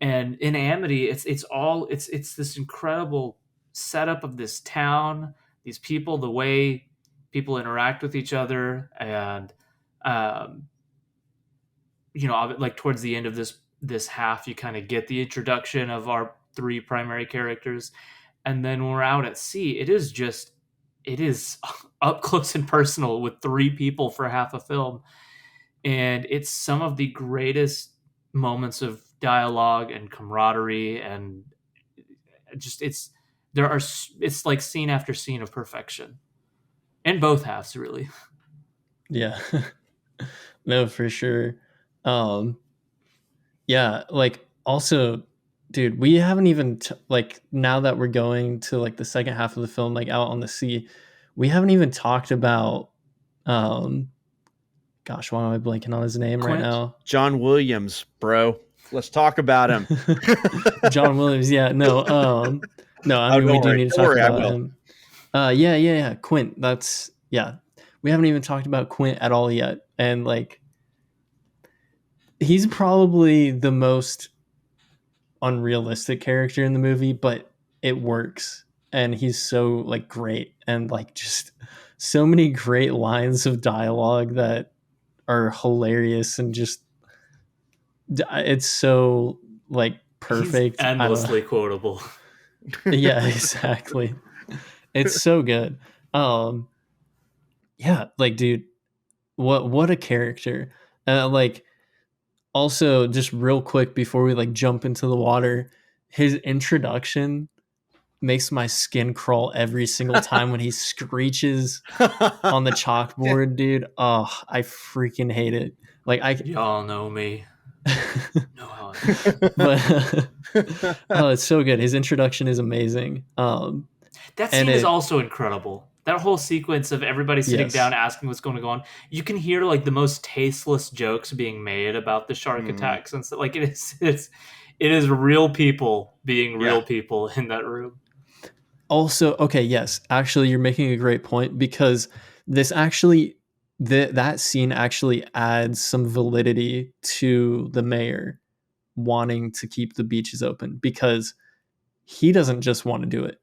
And in Amity, it's this incredible setup of this town, these people, the way people interact with each other, and um, like towards the end of this half, you kind of get the introduction of our three primary characters, and then when we're out at sea, it is up close and personal with three people for half a film, and it's some of the greatest moments of dialogue and camaraderie, and it's like scene after scene of perfection in both halves, really. Yeah. No, for sure. Yeah, like also, dude, we haven't even like now that we're going to like the second half of the film, like out on the sea, we haven't even talked about um gosh, why am I blanking on his name right Quint? now? John Williams, bro. Let's talk about him. John Williams, yeah. No, no, I mean we do need to talk about him. Yeah. Quint. We haven't even talked about Quint at all yet. And like he's probably the most unrealistic character in the movie, but it works. And he's so like great, and like just so many great lines of dialogue that are hilarious, and just it's so like perfect. He's endlessly quotable. Yeah, exactly. It's so good. Yeah, like dude, what a character. Like also just real quick before we like jump into the water, his introduction makes my skin crawl every single time when he screeches on the chalkboard, dude. Oh, I freaking hate it. Like y'all know me. No, how but oh, it's so good. His introduction is amazing. That scene is also incredible. That whole sequence of everybody sitting down asking what's going on, you can hear like the most tasteless jokes being made about the shark attacks, and so like it is real people being real people in that room. Also, okay, yes, actually, you're making a great point, because this actually that scene actually adds some validity to the mayor wanting to keep the beaches open, because he doesn't just want to do it.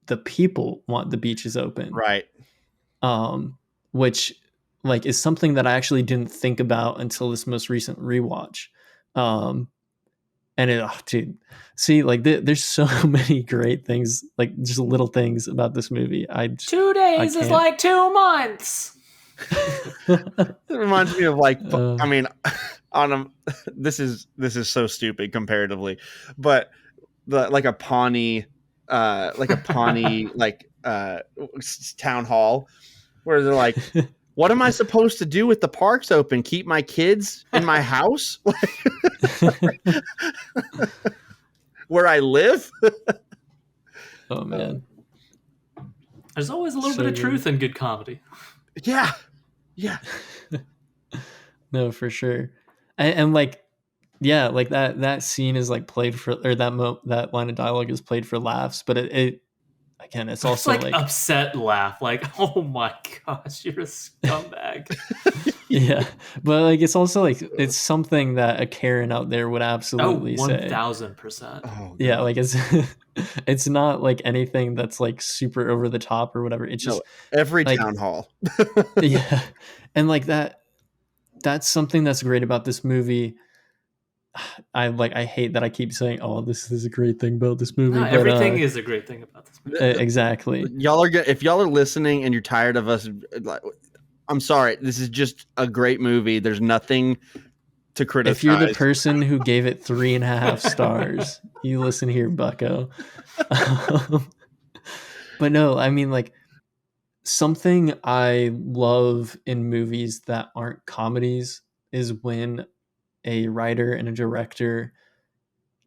The people want the beaches open. Right. Which like is something that I actually didn't think about until this most recent rewatch. And dude, see, like there's so many great things, like just little things about this movie. 2 days is like 2 months. It reminds me of like, I mean, this is so stupid comparatively, but like a Pawnee like town hall where they're like, what am I supposed to do with the parks open? Keep my kids in my house? Where I live? Oh man. There's always a little bit of truth in good comedy. Yeah. No, for sure. And like, yeah, like that scene is like played for, or that line of dialogue is played for laughs, but it again, it's also like upset laugh, like, oh my gosh, you're a scumbag. Yeah, but like it's also like it's something that a Karen out there would absolutely say. 1000%. Oh, yeah, like it's not like anything that's like super over the top or whatever. It's just every like, town hall. Yeah, and like that's something that's great about this movie. I hate that I keep saying, "Oh, this is a great thing about this movie." No, but, everything is a great thing about this movie. Exactly. If y'all are listening and you're tired of us, I'm sorry. This is just a great movie. There's nothing to criticize. If you're the person who gave it 3.5 stars, you listen here, bucko. But no, I mean, like, something I love in movies that aren't comedies is when a writer and a director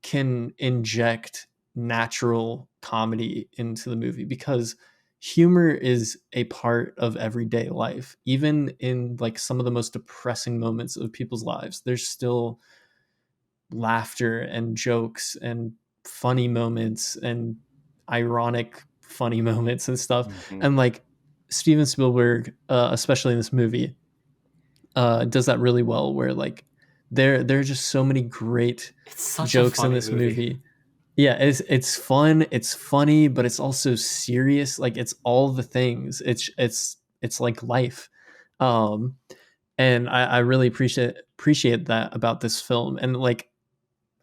can inject natural comedy into the movie, because humor is a part of everyday life. Even in like some of the most depressing moments of people's lives, there's still laughter and jokes and funny moments and ironic funny moments and stuff. Mm-hmm. And like Steven Spielberg, especially in this movie, does that really well, where like there are just so many great jokes in this movie. Yeah, it's fun, it's funny, but it's also serious. Like it's all the things. It's like life. Um and I really appreciate that about this film. And like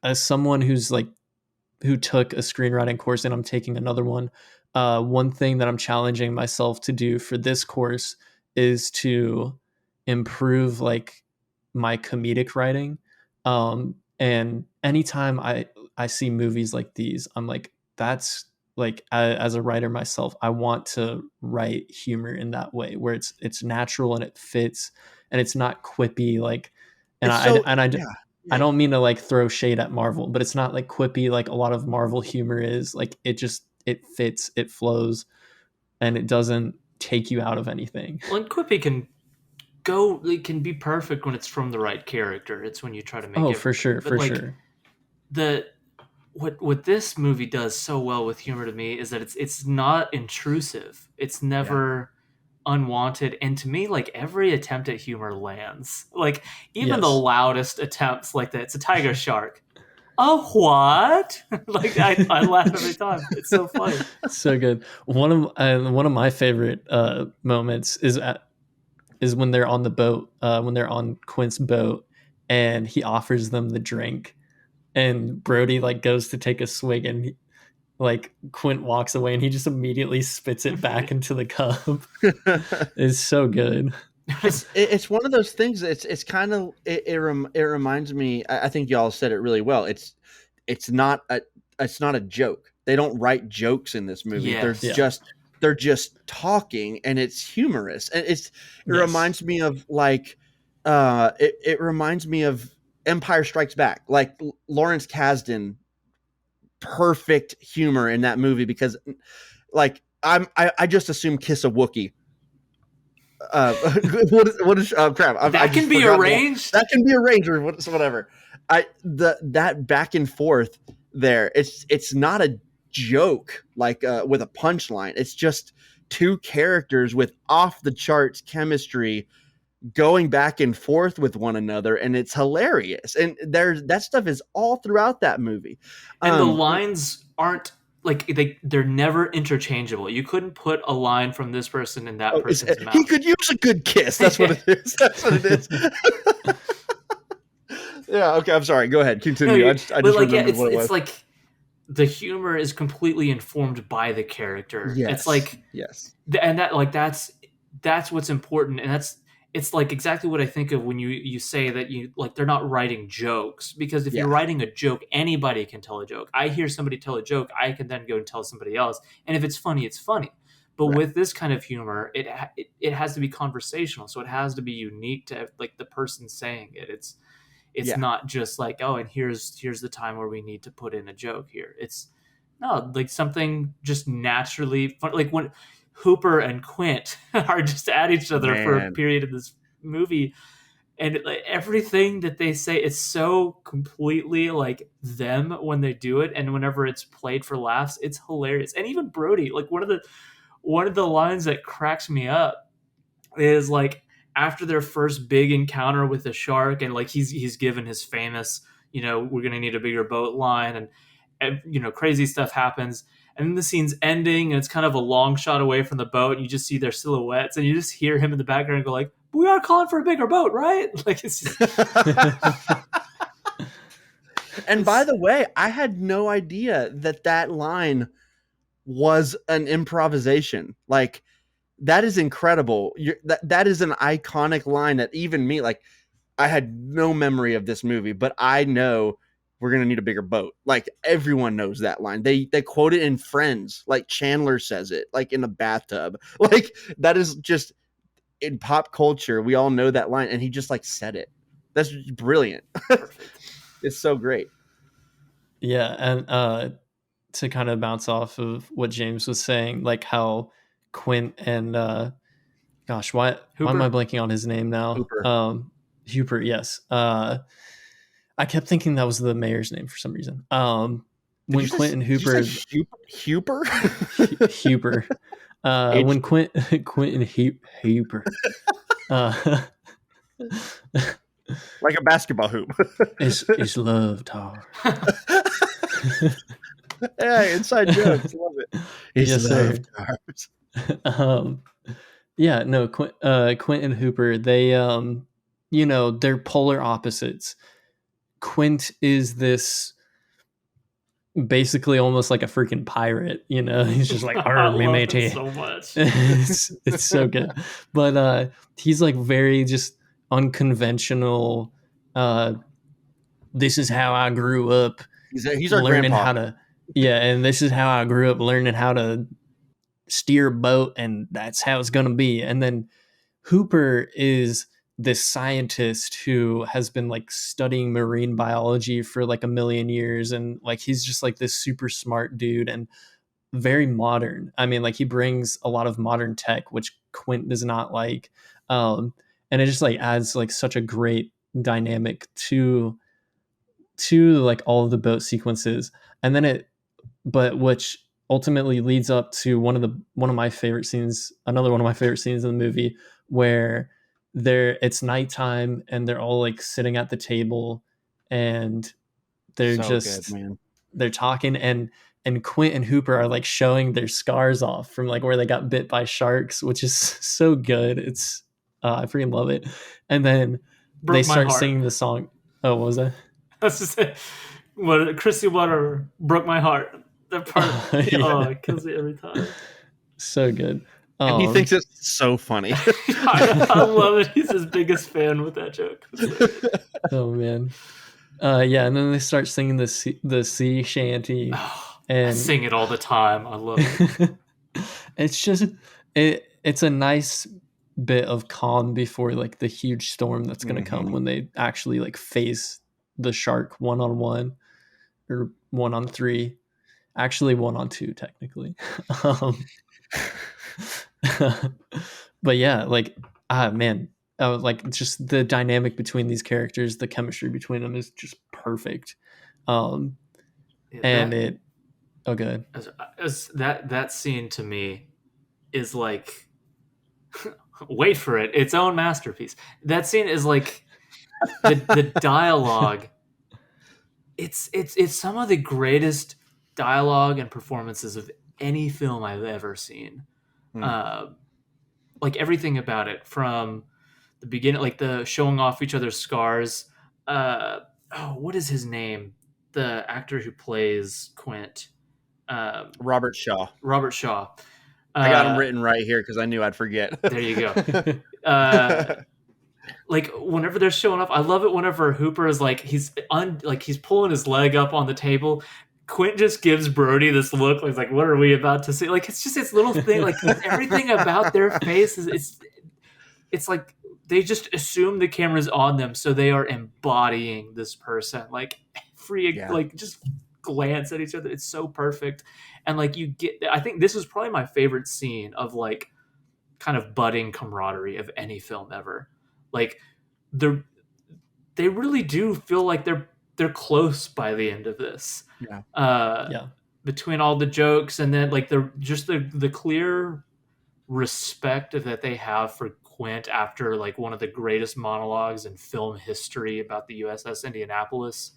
as someone who took a screenwriting course and I'm taking another one, one thing that I'm challenging myself to do for this course is to improve like my comedic writing. And anytime I see movies like these, I'm like, that's like as a writer myself, I want to write humor in that way where it's natural and it fits and it's not quippy like. And It's I so and I yeah, I yeah. don't mean to like throw shade at Marvel, but it's not like quippy like a lot of Marvel humor is. Like it fits, it flows, and it doesn't take you out of anything. Well, and quippy it can be perfect when it's from the right character. It's when you try to make Oh, it, for sure, but for like sure. the what this movie does so well with humor to me is that it's not intrusive. It's Yeah. never unwanted, and to me, like every attempt at humor lands. Like even the Yes. loudest attempts, like that, it's a tiger shark. Oh, what? Like I laugh every time. It's so funny. So good. One of my favorite moments is when they're on the boat, when they're on Quint's boat, and he offers them the drink, and Brody like goes to take a swig, and like Quint walks away, and he just immediately spits it back into the cup. It's so good. It's one of those things. It's kind of it reminds me. I think y'all said it really well. It's not a joke. They don't write jokes in this movie. Yes. Yeah. They're just talking, and it's humorous. And it Yes. reminds me of like it reminds me of Empire Strikes Back. Like Lawrence Kasdan, perfect humor in that movie because like I just assume kiss a Wookiee. What is crap? That can be arranged. That can be arranged or whatever. That back and forth there. It's not a joke like with a punchline. It's just two characters with off the charts chemistry going back and forth with one another, and it's hilarious. And that stuff is all throughout that movie. And the lines aren't like they're never interchangeable. You couldn't put a line from this person in that person's mouth. He could use a good kiss. That's what it is. That's what it is. Yeah. Okay. I'm sorry. Go ahead. Continue. No, I just like, remembered what it was. It's like the humor is completely informed by the character. Yes. It's like yes. And that like that's what's important, and it's like exactly what I think of when you say that you like they're not writing jokes, because if you're writing a joke, anybody can tell a joke. I hear somebody tell a joke, I can then go and tell somebody else, and if it's funny, it's funny. But with this kind of humor, it has to be conversational, so it has to be unique to like the person saying it. It's not just like, oh, and here's the time where we need to put in a joke here. It's no, like something just naturally fun, like when Hooper and Quint are just at each other for a period of this movie, and like, everything that they say is so completely like them when they do it, and whenever it's played for laughs, it's hilarious. And even Brody, like one of the lines that cracks me up is like after their first big encounter with the shark, and like he's given his famous, we're gonna need a bigger boat line, and crazy stuff happens, and then the scene's ending, and it's kind of a long shot away from the boat, and you just see their silhouettes, and you just hear him in the background go like, "We are calling for a bigger boat, right?" Like it's just... And by the way, I had no idea that line was an improvisation. Like that is incredible. That is an iconic line that even me, like, I had no memory of this movie, but I know we're going to need a bigger boat. Like everyone knows that line. They quote it in Friends. Like Chandler says it, like in the bathtub. Like that is just in pop culture. We all know that line, and he just like said it. That's brilliant. It's so great. Yeah, and to kind of bounce off of what James was saying, like how Quint and gosh, why am I blanking on his name now? Hooper, yes. I kept thinking that was the mayor's name for some reason. When Quint and Hooper, Hooper, Hooper, when Quint and Hooper, like a basketball hoop, is love talk. Yeah, inside jokes. Love it. He Yes, sir. loved cars. um, yeah, no, Quint and Hooper, they, they're polar opposites. Quint is this basically almost like a freaking pirate, he's just like, I "Arr, me love it matey." so much. It's so good. But he's like very just unconventional. This is how I grew up He's our learning grandpa. how to, yeah, and this is how I grew up learning how to steer a boat, and that's how it's going to be. And then Hooper is this scientist who has been like studying marine biology for like a million years, and like he's just like this super smart dude and very modern. I mean, like he brings a lot of modern tech, which Quint does not like. And it just like adds like such a great dynamic to like all of the boat sequences. And then which ultimately leads up to one of my favorite scenes, another one of my favorite scenes in the movie, where it's nighttime and they're all like sitting at the table and they're So just good, man. they're talking, and Quint and Hooper are like showing their scars off from like where they got bit by sharks, which is so good. It's I freaking love it. And then Broke they my start heart. singing the song. Oh, what was that? That's just it. What Chrissy Water broke my heart. That part, Yeah. it kills me every time. So good. And he thinks it's so funny. I love it. He's his biggest fan with that joke. Oh man. Yeah, and then they start singing the sea shanty, I and sing it all the time. I love it. it's just it's a nice bit of calm before like the huge storm that's going to come when they actually like face the shark 1-on-1 or 1-on-3, actually 1-on-2 technically. But yeah, like man, like just the dynamic between these characters, the chemistry between them is just perfect. And it good. That scene to me is like wait for it, its own masterpiece. That scene is like the dialogue. It's some of the greatest dialogue and performances of any film I've ever seen. Like everything about it, from the beginning, like the showing off each other's scars. What is his name? The actor who plays Quint. Robert Shaw. Robert Shaw. I got him written right here because I knew I'd forget. There you go. Like whenever they're showing off, I love it whenever Hooper is like he's pulling his leg up on the table. Quint just gives Brody this look like what are we about to see? Like it's just this little thing, like everything about their face is it's like they just assume the camera's on them, so they are embodying this person. Like like just glance at each other. It's so perfect. And like I think this is probably my favorite scene of like kind of budding camaraderie of any film ever. Like they really do feel like they're close by the end of this. Yeah. Between all the jokes and then like the clear respect that they have for Quint after like one of the greatest monologues in film history about the USS Indianapolis.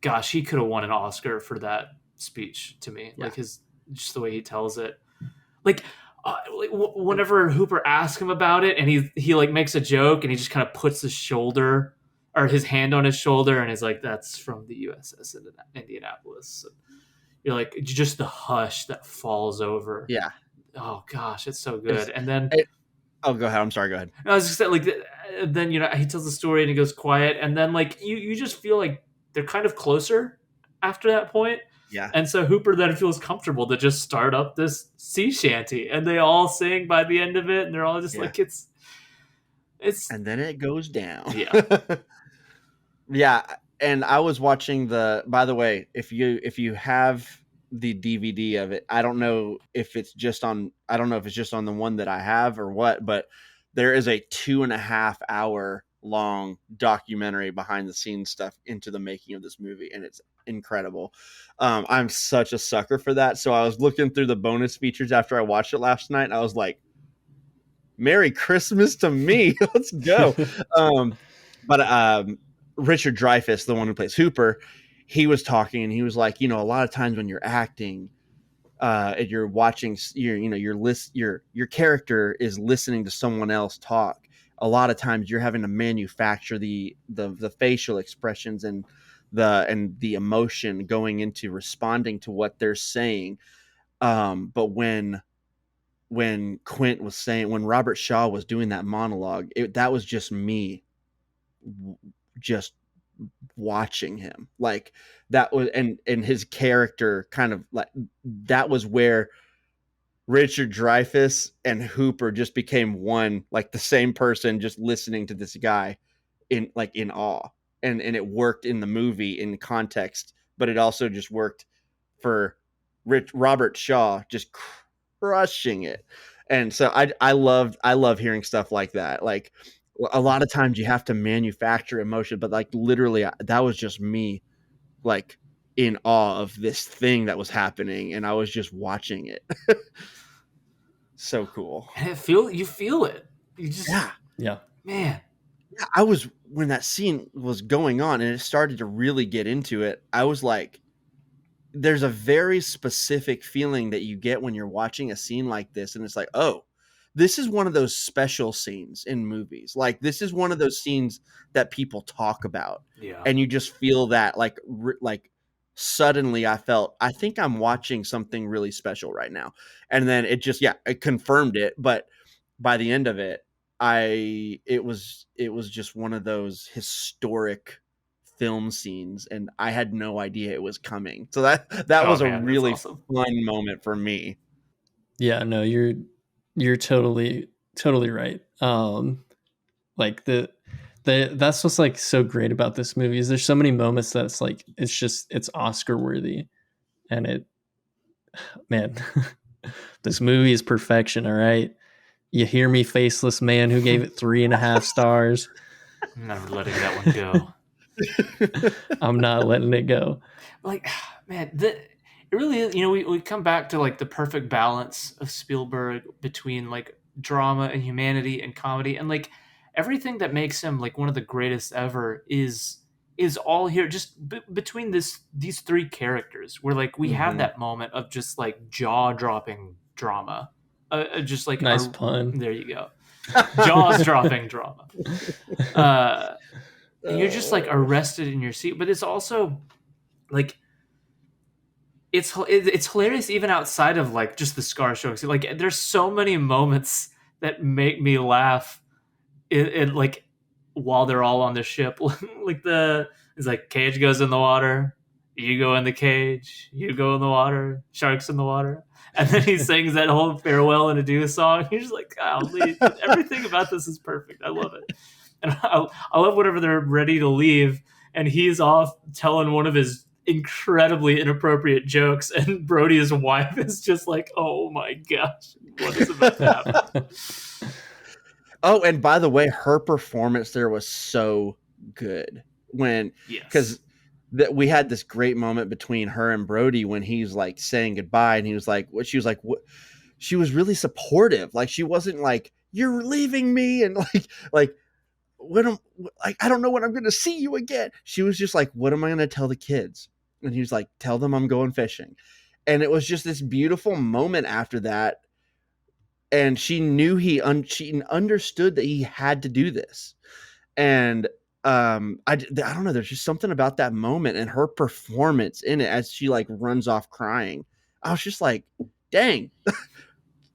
Gosh, he could have won an Oscar for that speech to me. Like just the way he tells it. Like whenever Hooper asks him about it and he like makes a joke and he just kind of puts his shoulder or his hand on his shoulder and he's like, that's from the USS Indianapolis. And you're like, just the hush that falls over. Yeah. Oh gosh, it's so good. And then go ahead. I'm sorry. Go ahead. I was just saying, like, then he tells the story and he goes quiet, and then like you just feel like they're kind of closer after that point. Yeah. And so Hooper then feels comfortable to just start up this sea shanty, and they all sing by the end of it, and they're all just like it's. And then it goes down. Yeah. Yeah. And I was watching by the way, if you have the DVD of it, I don't know if it's just on the one that I have or what, but there is a 2.5 hour long documentary behind the scenes stuff into the making of this movie. And it's incredible. I'm such a sucker for that. So I was looking through the bonus features after I watched it last night. And I was like, Merry Christmas to me. Let's go. But Richard Dreyfuss, the one who plays Hooper, he was talking and he was like, a lot of times when you're acting, and you're watching, your character is listening to someone else talk. A lot of times you're having to manufacture the facial expressions and the emotion going into responding to what they're saying. But when Quint was saying, when Robert Shaw was doing that monologue, that was just me just watching him. Like that was, and his character kind of like, that was where Richard Dreyfuss and Hooper just became one, like the same person, just listening to this guy in awe. And it worked in the movie in context, but it also just worked for Robert Shaw just crushing it. And so I love hearing stuff like that. Like a lot of times you have to manufacture emotion, but like literally that was just me like in awe of this thing that was happening, and I was just watching it. So cool. And you feel it. You just Yeah. Man. Yeah, I was, when that scene was going on and it started to really get into it, I was like, there's a very specific feeling that you get when you're watching a scene like this, and it's like, oh, this is one of those special scenes in movies. Like this is one of those scenes that people talk about. Yeah. And you just feel that like suddenly I think I'm watching something really special right now. And then it just, it confirmed it. But by the end of it, it was just one of those historic film scenes, and I had no idea it was coming. So that was a really awesome, fun moment for me. Yeah, no, you're totally right. Like that's what's like so great about this movie is there's so many moments that's like it's Oscar worthy, and man, this movie is perfection. All right, you hear me, faceless man who gave it 3.5 stars. I'm never letting that one go. I'm not letting it go. Like, man, it really is. We come back to like the perfect balance of Spielberg between like drama and humanity and comedy, and like everything that makes him like one of the greatest ever is all here just between these three characters, where like we have that moment of just like jaw-dropping drama, just like nice pun. There you go. Jaws-dropping drama. And you're just like arrested in your seat, but it's also like it's hilarious even outside of like just the scar jokes. Like there's so many moments that make me laugh in like while they're all on the ship. Like it's like cage goes in the water, you go in the cage, you go in the water, sharks in the water, and then he sings that whole farewell and adieu song. You're just like, golly, everything about this is perfect. I love it. And I love whenever they're ready to leave and he's off telling one of his incredibly inappropriate jokes, and Brody's wife is just like, oh my gosh, what is about to happen? Oh, and by the way, her performance there was so good because we had this great moment between her and Brody when he's like saying goodbye, and he was like, what? She was like, what? She was really supportive. Like she wasn't like, you're leaving me, and like when I don't know when I'm going to see you again. She was just like, what am I going to tell the kids? And he was like, tell them I'm going fishing. And it was just this beautiful moment after that. And she knew she understood that he had to do this. And I don't know. There's just something about that moment and her performance in it as she like runs off crying. I was just like, dang,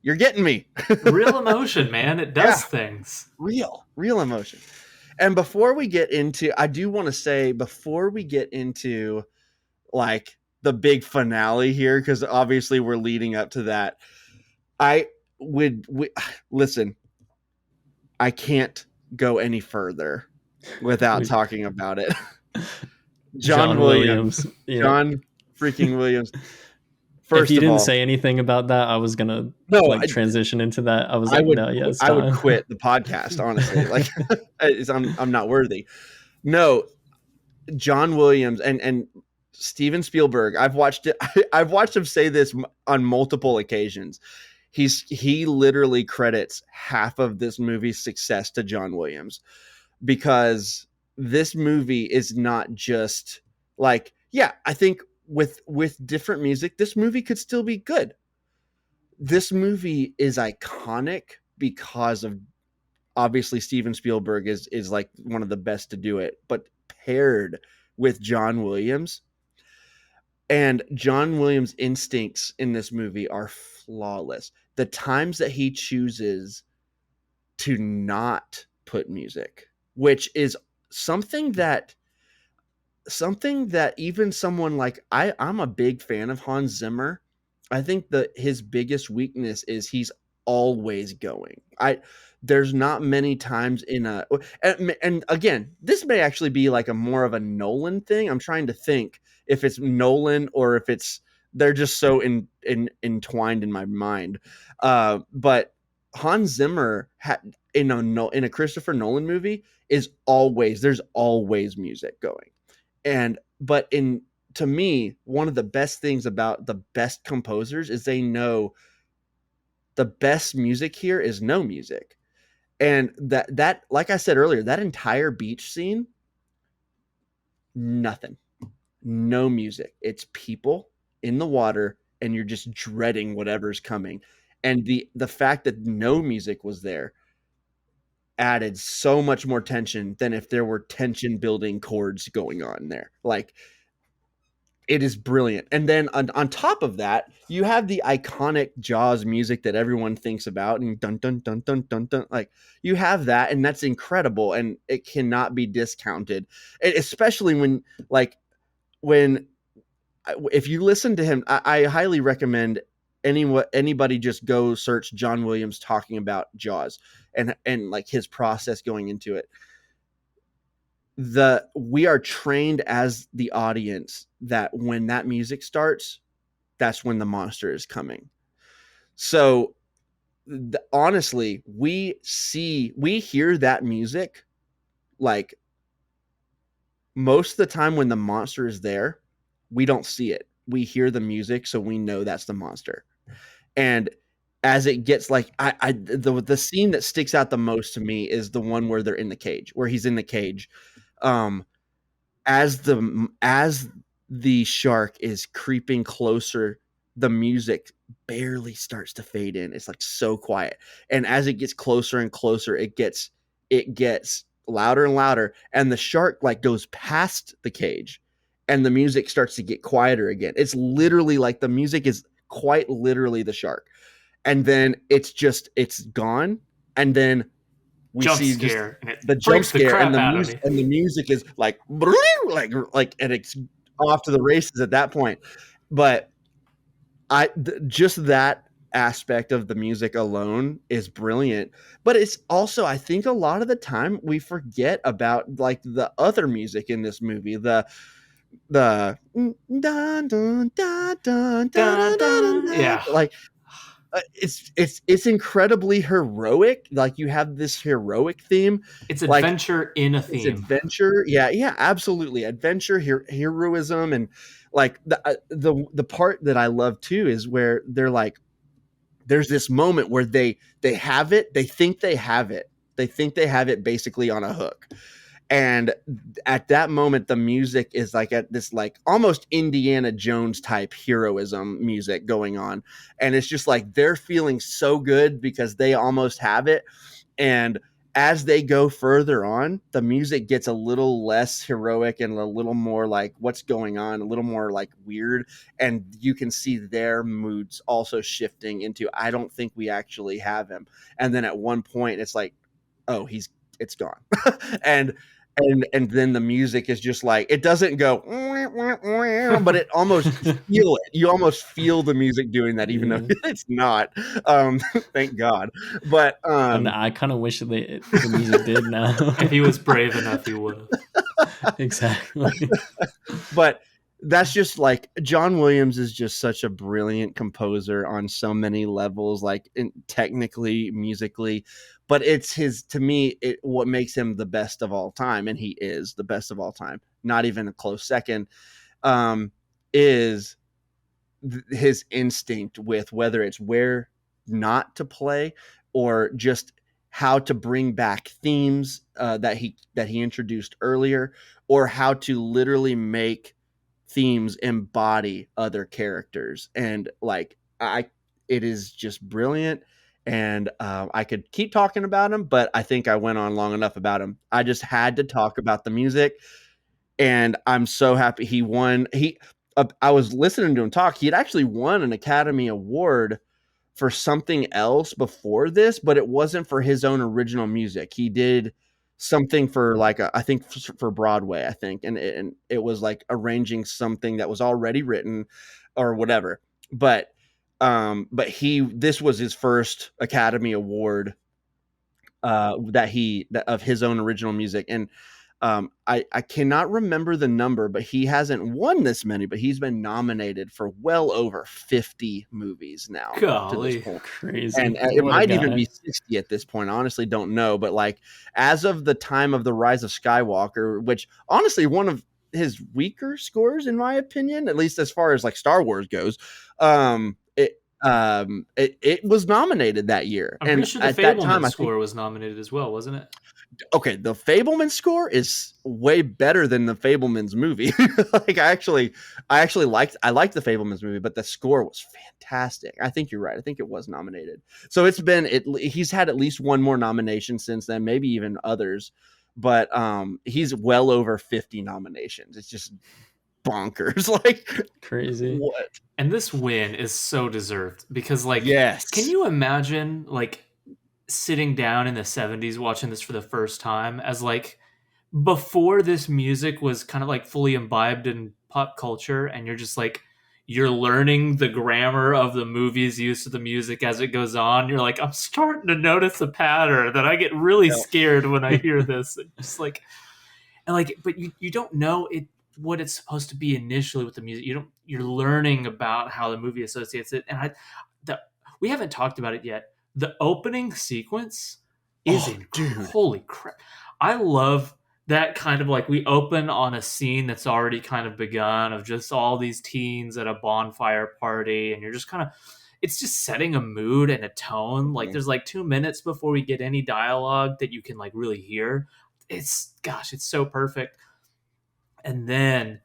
you're getting me. Real emotion, man. It does things. Real emotion. And before we get into, I do want to say, before we get into like the big finale here, because obviously we're leading up to that, listen, I can't go any further without talking about it. John Williams. Yeah. John freaking Williams. First if you didn't say anything about that, I was gonna transition into that. I was like, no, yes, I would quit the podcast, honestly. Like, I'm not worthy. No, John Williams and Steven Spielberg. I've watched it. I've watched him say this on multiple occasions. He literally credits half of this movie's success to John Williams, because this movie is not just like, yeah, I think with different music, this movie could still be good. This movie is iconic because of, obviously, Steven Spielberg is like one of the best to do it, but paired with John Williams. And John Williams' instincts in this movie are flawless. The times that he chooses to not put music, which is something that even someone like I'm a big fan of Hans Zimmer. I think that his biggest weakness is he's always going. There's not many times in a, and again, this may actually be like a more of a Nolan thing. I'm trying to think if it's Nolan or if it's, they're just so entwined in my mind. But Hans Zimmer in a Christopher Nolan movie there's always music going. But to me, one of the best things about the best composers is they know the best music here is no music. And that like I said earlier, that entire beach scene, nothing. No music. It's people in the water and you're just dreading whatever's coming. And the fact that no music was there added so much more tension than if there were tension building chords going on there. Like, it is brilliant. And then on top of that, you have the iconic Jaws music that everyone thinks about, and dun dun dun dun dun dun. Like, you have that, and that's incredible, and it cannot be discounted. Especially when if you listen to him, I highly recommend anybody just go search John Williams talking about Jaws and like his process going into it. We are trained as the audience that when that music starts, that's when the monster is coming. So honestly, we hear that music like most of the time when the monster is there, we don't see it. We hear the music, so we know that's the monster. And as it gets like the scene that sticks out the most to me is the one where they're in the cage, where he's in the cage. As the shark is creeping closer, the music barely starts to fade in. It's like so quiet. And as it gets closer and closer, it gets louder and louder. And the shark like goes past the cage and the music starts to get quieter again. It's literally like the music is quite literally the shark. And then it's gone. And then we jump see scare, just the jump scare and the music is like and it's off to the races at that point. But just that aspect of the music alone is brilliant. But it's also, I think a lot of the time we forget about like the other music in this movie, the dun, dun, dun, dun, dun, dun, dun, yeah, like it's incredibly heroic. Like, you have this heroic theme. it's like, adventure in a it's theme. adventure. Yeah, absolutely. Adventure, heroism. And like the part that I love too is where they're like, there's this moment where they have it. They think they have it. They think they have it basically on a hook. And at that moment, the music is like at this like almost Indiana Jones type heroism music going on. And it's just like they're feeling so good because they almost have it. And as they go further on, the music gets a little less heroic and a little more like what's going on, a little more like weird. And you can see their moods also shifting into, I don't think we actually have him. And then at one point it's like, oh, it's gone. and then the music is just like, it doesn't go but it almost feel it. You almost feel the music doing that, even though it's not. Thank God. But and I kind of wish the music did now. If he was brave enough, he would have. Exactly. But that's just like, John Williams is just such a brilliant composer on so many levels, like technically, musically. But it's to me, what makes him the best of all time, and he is the best of all time, not even a close second, is his instinct with whether it's where not to play or just how to bring back themes that he introduced earlier, or how to literally make themes embody other characters, and like it is just brilliant. And I could keep talking about him, but I think I went on long enough about him. I just had to talk about the music, and I'm so happy he won. I was listening to him talk. He had actually won an Academy Award for something else before this, but it wasn't for his own original music. He did something for like I think for Broadway, I think, and it was like arranging something that was already written or whatever. But this was his first Academy Award that of his own original music. And I cannot remember the number, but he hasn't won this many, but he's been nominated for well over 50 movies now. Golly. To this point. Crazy. And it might even be 60 at this point. I honestly don't know. But like as of the time of The Rise of Skywalker, which honestly one of his weaker scores in my opinion, at least as far as like Star Wars goes, it was nominated that year. I'm pretty sure the Fableman score was nominated as well, wasn't it? Okay, the Fableman score is way better than the Fableman's movie. Like I liked the Fableman's movie, but the score was fantastic. I think you're right. I think it was nominated. So he's had at least one more nomination since then, maybe even others. But he's well over 50 nominations. It's just bonkers, like crazy. What? And this win is so deserved because, like, yes. Can you imagine like sitting down in the 70s watching this for the first time as like before this music was kind of like fully imbibed in pop culture, and you're just like you're learning the grammar of the movie's use of the music as it goes on. You're like, I'm starting to notice a pattern that I get really scared when I hear this. Just like, and like, but you don't know it what it's supposed to be initially with the music. You're learning about how the movie associates it. And we haven't talked about it yet. The opening sequence is holy crap. I love that kind of like we open on a scene that's already kind of begun of just all these teens at a bonfire party, and you're just kind of, it's just setting a mood and a tone. Like there's like 2 minutes before we get any dialogue that you can like really hear. It's so perfect. And then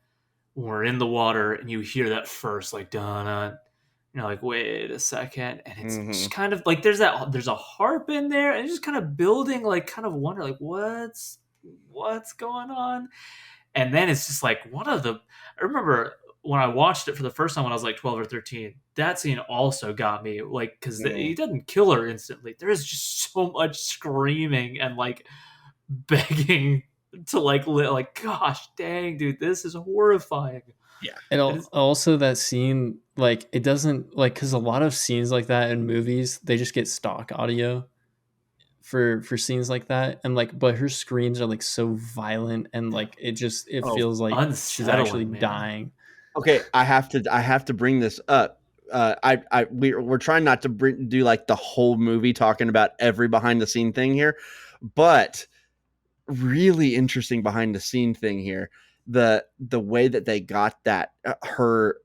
when we're in the water and you hear that first like dun, you're like, wait a second, and it's just kind of like there's a harp in there, and it's just kind of building like kind of wonder like what's going on, and then it's just like I remember when I watched it for the first time when I was like 12 or 13, that scene also got me like because he doesn't kill her instantly. There is just so much screaming and like begging to like gosh dang dude, this is horrifying. Yeah. And also that scene, like it doesn't like, because a lot of scenes like that in movies, they just get stock audio for scenes like that, and like but her screams are like so violent and like it feels like she's actually dying. Okay, I have to bring this up. We're trying not to do like the whole movie talking about every behind the scene thing here, but really interesting behind the scene thing here. The way that they got that her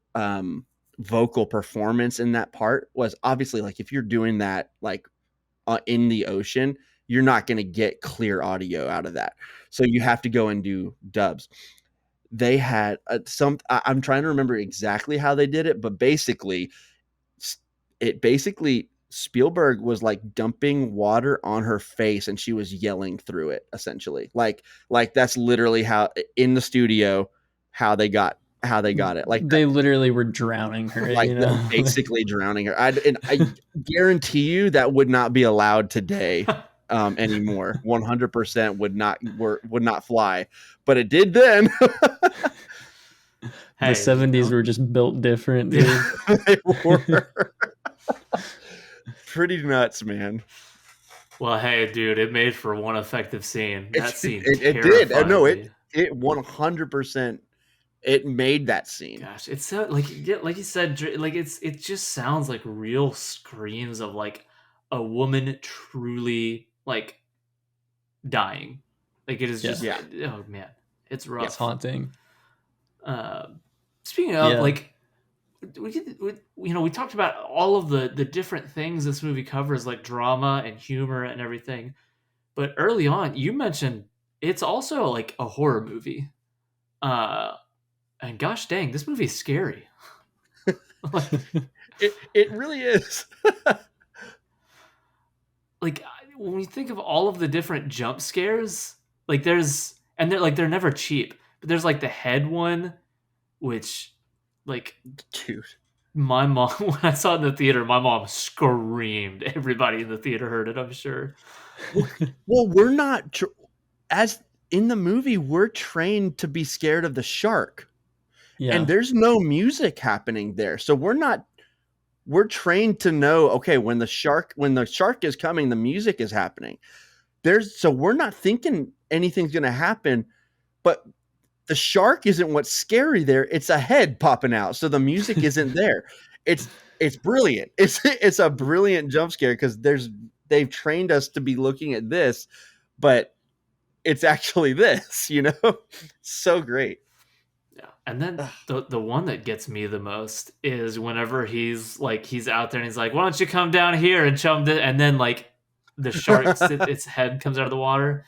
vocal performance in that part was obviously like if you're doing that like in the ocean, you're not going to get clear audio out of that, so you have to go and do dubs. They had I'm trying to remember exactly how they did it, but basically Spielberg was like dumping water on her face and she was yelling through it essentially. Like that's literally how in the studio how they got it. Like they literally were drowning her, like basically drowning her. I guarantee you that would not be allowed today anymore. 100% would not fly, but it did then. The 70s were just built different, dude. They were. Pretty nuts, man. Well, hey, dude, it made for one effective scene. That scene, it did. No, it 100%. It made that scene. Gosh, it's so like you said, like it just sounds like real screams of like a woman truly like dying. Like it is just oh man, it's rough. It's haunting. Speaking of like. We talked about all of the different things this movie covers, like drama and humor and everything. But early on, you mentioned it's also like a horror movie. And gosh dang, this movie's scary. Like, It really is. like when you think of all of the different jump scares, like they're never cheap. But there's like the head one, which like Dude. my mom when I saw it in the theater, my mom screamed. Everybody in the theater heard it, I'm sure. Well, we're not as in the movie, we're trained to be scared of the shark. Yeah. And there's no music happening there. So we're trained to know, okay, when the shark is coming, the music is happening. So we're not thinking anything's going to happen, but the shark isn't what's scary there. It's a head popping out. So the music isn't there. It's brilliant. It's a brilliant jump scare because they've trained us to be looking at this, but it's actually this, so great. Yeah. And then the one that gets me the most is whenever he's out there and he's like, why don't you come down here and show him this? And then like the shark, its head comes out of the water.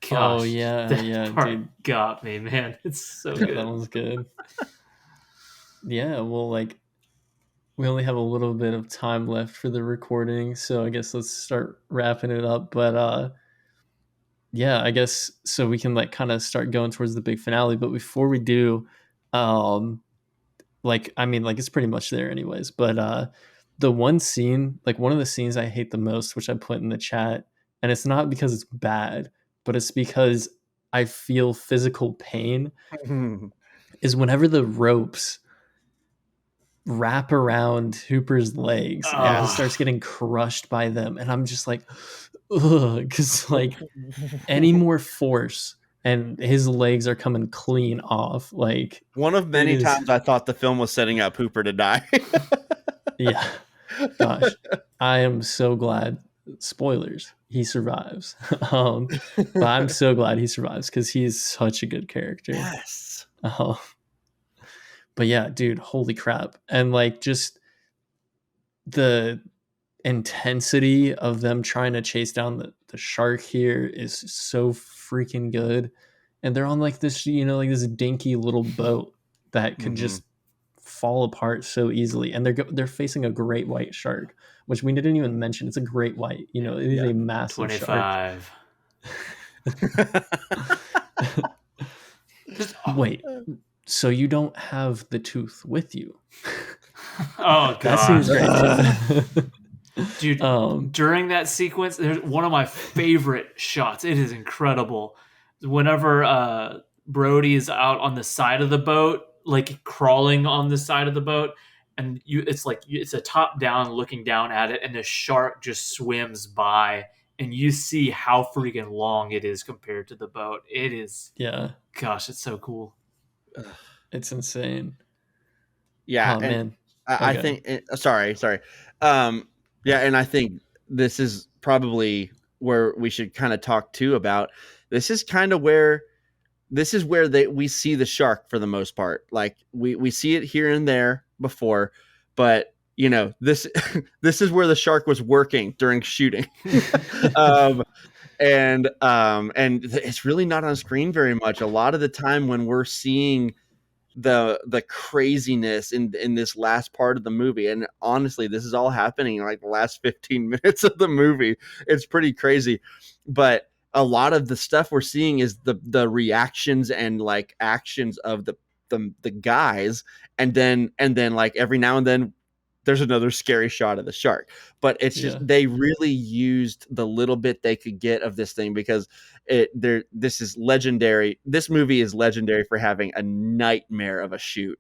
Gosh, oh yeah, that part dude. got me, man. It's so good. That one's good. Yeah, well, like we only have a little bit of time left for the recording, so I guess let's start wrapping it up. But yeah, I guess so we can like kind of start going towards the big finale. But before we do, like I mean, like it's pretty much there anyways. But the one scene, like one of the scenes I hate the most, which I put in the chat, and it's not because it's bad, but it's because I feel physical pain, is whenever the ropes wrap around Hooper's legs and he starts getting crushed by them. And I'm just like, ugh, because like any more force and his legs are coming clean off. Like one of many times I thought the film was setting up Hooper to die. Yeah. Gosh, I am so glad. Spoilers, he survives. But I'm so glad he survives because he's such a good character. Yes. But yeah, dude, holy crap. And like just the intensity of them trying to chase down the shark here is so freaking good. And they're on like this, like this dinky little boat that could just fall apart so easily. And they're facing a great white shark, which we didn't even mention. It's a great white, it is a massive 25. shark. Wait, so you don't have the tooth with you? Oh god, that seems great. Dude, during that sequence, there's one of my favorite shots. It is incredible. Whenever Brody is out on the side of the boat, like crawling on the side of the boat, and it's a top down looking down at it, and the shark just swims by, and you see how freaking long it is compared to the boat. It is, gosh, it's so cool. It's insane. Yeah, man. I think. Sorry. Yeah, and I think this is probably where we should kind of talk too about. This is where we see the shark for the most part. Like we see it here and there before, but this this is where the shark was working during shooting. And it's really not on screen very much. A lot of the time when we're seeing the craziness in this last part of the movie, and honestly this is all happening in like the last 15 minutes of the movie. It's pretty crazy, but a lot of the stuff we're seeing is the reactions and like actions of the guys, and then like every now and then there's another scary shot of the shark. But it's just they really used the little bit they could get of this thing, because this is legendary. This movie is legendary for having a nightmare of a shoot,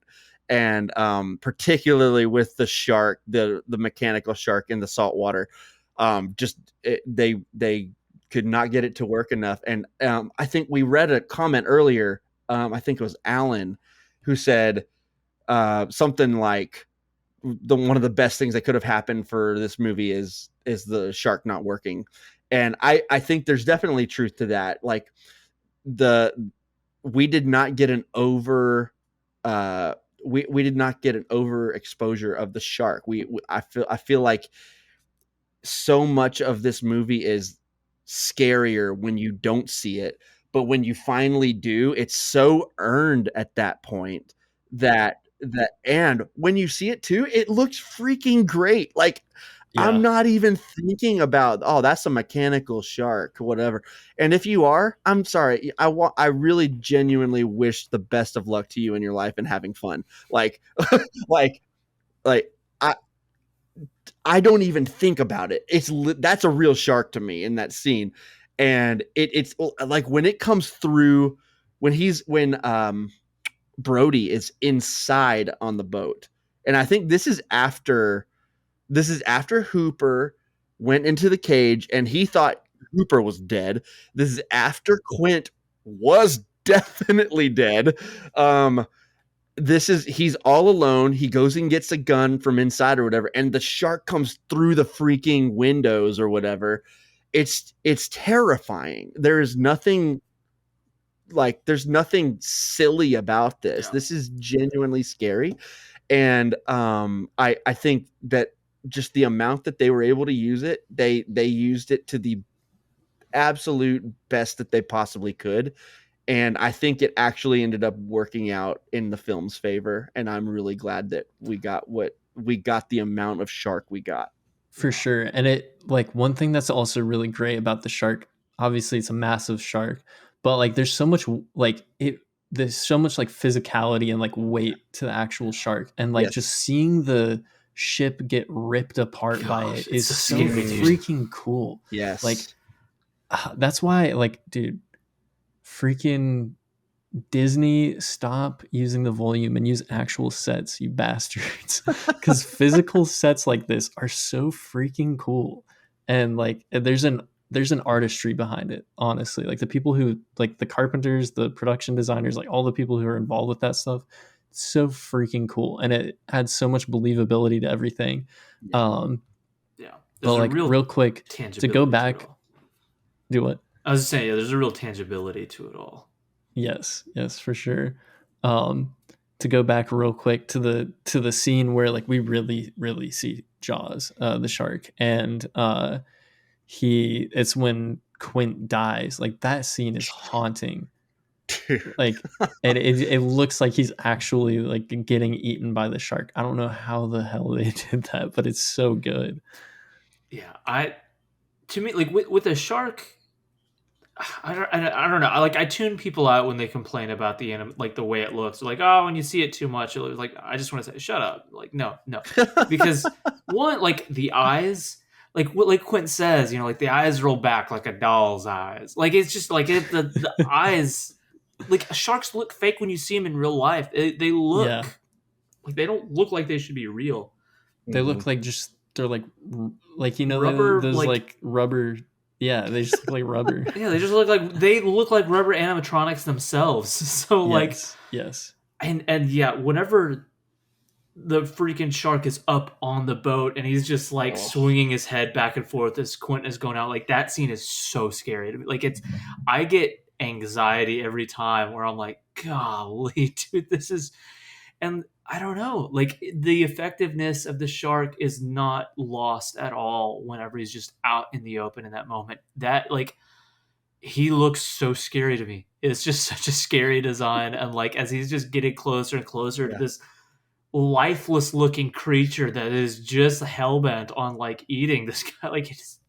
and particularly with the shark, the mechanical shark in the salt water. They could not get it to work enough. And I think we read a comment earlier. I think it was Alan who said something like, one of the best things that could have happened for this movie is the shark not working. And I think there's definitely truth to that. Like we did not get an over we did not get an overexposure of the shark. I feel like so much of this movie is scarier when you don't see it, but when you finally do, it's so earned at that point that and when you see it too, it looks freaking great. Like Yeah. I'm not even thinking about, oh, that's a mechanical shark, whatever. And if you are, I'm sorry. I really genuinely wish the best of luck to you in your life and having fun. Like, like, like I don't even think about it. That's a real shark to me in that scene. And it's like when it comes through, when Brody is inside on the boat. And I think this is after Hooper went into the cage and he thought Hooper was dead. This is after Quint was definitely dead. He's all alone. He goes and gets a gun from inside or whatever, and the shark comes through the freaking windows or whatever. It's terrifying. There's nothing silly about this. Yeah. This is genuinely scary. And I think that just the amount that they were able to use it, they used it to the absolute best that they possibly could. And I think it actually ended up working out in the film's favor. And I'm really glad that we got the amount of shark we got. For sure. And it, like, one thing that's also really great about the shark, obviously it's a massive shark, but like there's so much like physicality and like weight to the actual shark. And like Yes. just seeing the ship get ripped apart by Gosh, it it's is so so scary, dude. freaking cool. Yes. Like that's why, like, dude, freaking Disney, stop using the volume and use actual sets, you bastards. Because physical sets like this are so freaking cool. And like there's an artistry behind it, honestly. Like the people who, like the carpenters, the production designers, like all the people who are involved with that stuff, it's so freaking cool. And it adds so much believability to everything. Yeah. But like real quick, to go back, do what? I was just saying, yeah, there's a real tangibility to it all. Yes, for sure. To go back real quick to the scene where like we really see Jaws, the shark, and it's when Quint dies. Like that scene is haunting. Like, and it looks like he's actually like getting eaten by the shark. I don't know how the hell they did that, but it's so good. Yeah, to me, like with a shark, I don't know. I tune people out when they complain about like the way it looks. Like, oh, when you see it too much, like I just want to say, shut up. Like, no, because one, like the eyes, like Quint says, like the eyes roll back like a doll's eyes. Like it's just like the eyes, like sharks look fake when you see them in real life. They look like they don't look like they should be real. They look like they're like rubber, those like rubber. Yeah, they just look like rubber. Yeah, they look like rubber animatronics themselves. So yes. And yeah, whenever the freaking shark is up on the boat and he's just like swinging his head back and forth as Quint is going out, like that scene is so scary to me. Like I get anxiety every time where I'm like, golly, dude, this is, and I don't know, like the effectiveness of the shark is not lost at all whenever he's just out in the open in that moment. That like he looks so scary to me. It's just such a scary design, and like as he's just getting closer and closer to this lifeless looking creature that is just hellbent on like eating this guy, like it's,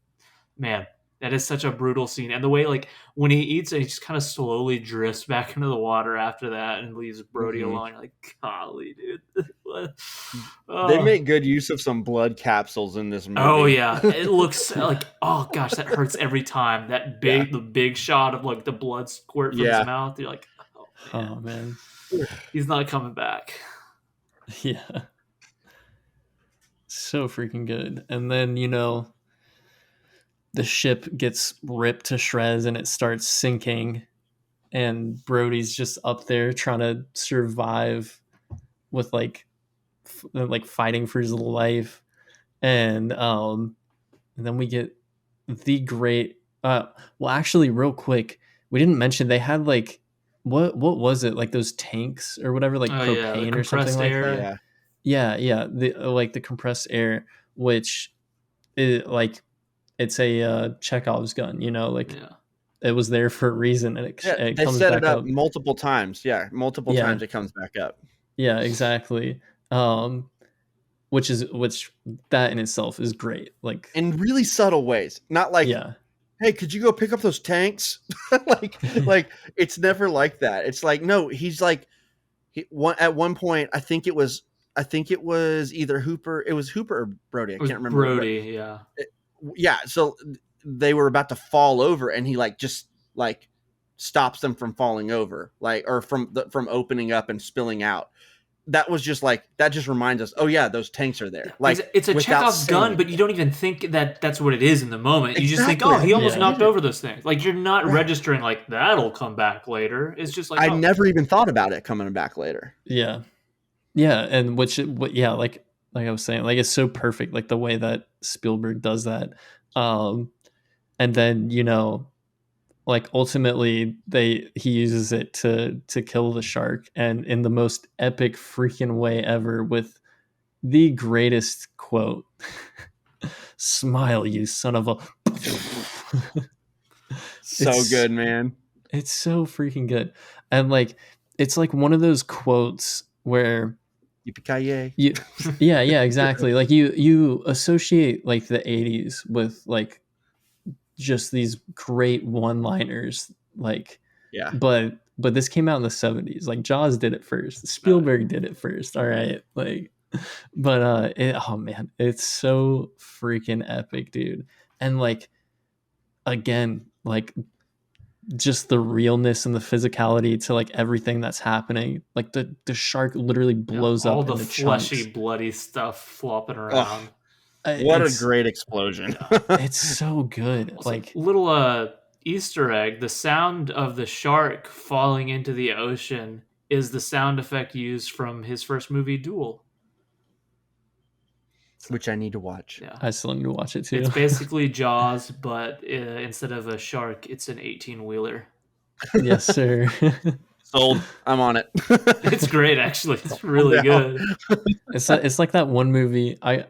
man, that is such a brutal scene. And the way like when he eats it, he just kind of slowly drifts back into the water after that and leaves Brody alone. You're like, golly, dude. They make good use of some blood capsules in this movie. Oh yeah, it looks like, oh gosh, that hurts every time. That the big shot of like the blood squirt from his mouth. You're like, oh man, he's not coming back. Yeah, so freaking good. And then the ship gets ripped to shreds and it starts sinking, and Brody's just up there trying to survive with like fighting for his life. And then we get the great well, actually real quick, we didn't mention they had like what was it, like those tanks or whatever, like propane or something like that. Yeah, the compressed air, which is like, it's a Chekhov's gun, it was there for a reason, and Yeah, it they comes set back it up up. multiple times. Yeah, multiple Yeah. times it comes back up. Yeah, exactly. Which that in itself is great. Like, In really subtle ways. Not like, yeah, hey, could you go pick up those tanks? like it's never like that. It's like, no, he's like at one point, I think it was either Hooper, it was Hooper or Brody. I It was can't remember. Brody, yeah. Yeah, so they were about to fall over, and he like just like stops them from falling over, like, or from opening up and spilling out. That was just like, that just reminds us, oh yeah, those tanks are there. Like, it's a without Chekhov's gun, saying but you don't even think that that's what it is in the moment. You just think, Exactly. oh, he almost Yeah. knocked over those things. Like, you're not Right. registering like that'll come back later. It's just like, I oh, never even thought about it coming back later. yeah, and like I was saying, like, it's so perfect, like the way that Spielberg does that. And then, like, ultimately he uses it to kill the shark, and in the most epic freaking way ever, with the greatest quote. Smile, you son of a. So It's- good, man. It's so freaking good. And like, it's like one of those quotes where Yippee-ki-yay. yeah, exactly. Like, you associate like the 80s with like just these great one-liners, like, Yeah. but this came out in the 70s. Like, Jaws did it first. Spielberg did it first. All right. Like, but oh man, it's so freaking epic, dude. And like, again, like, just the realness and the physicality to like everything that's happening. Like, the shark literally blows all up the into fleshy, chunks. bloody stuff flopping around. What a It's- great explosion. It's so good. Also, Like, little Easter egg: the sound of the shark falling into the ocean is the sound effect used from his first movie, Duel. Which I need to watch. Yeah, I still need to watch it too. it's basically Jaws, but instead of a shark, it's an 18-wheeler. Yes, sir. Sold. I'm on it. It's great, actually. It's really down. good. It's like that one movie. I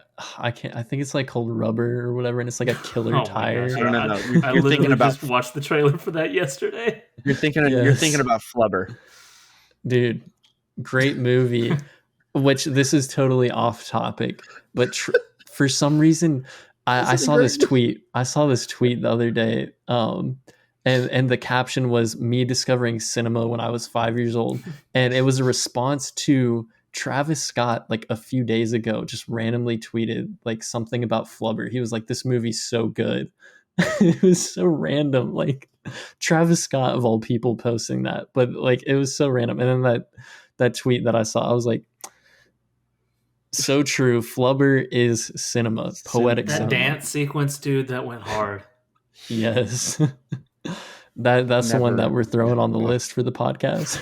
can't. I think it's like called Rubber or whatever, and it's like a killer Oh my tire. gosh, No. I You're thinking literally about- just watched the trailer for that yesterday. You're thinking Yes. about Flubber. Dude, great movie. Which, this is totally off topic, but for some reason, I This is a saw great this tweet. I saw this tweet the other day. And the caption was me discovering cinema when I was 5 years old, and it was a response to Travis Scott, like a few days ago, just randomly tweeted like something about Flubber. He was like, "This movie's so good." It was so random, like Travis Scott of all people posting that, but like, it was so random. And then that tweet that I saw, I was like, so true. Flubber is cinema, poetic That cinema. dance sequence, dude, that went hard. Yes. That's the one Never- that we're throwing on the list for the podcast.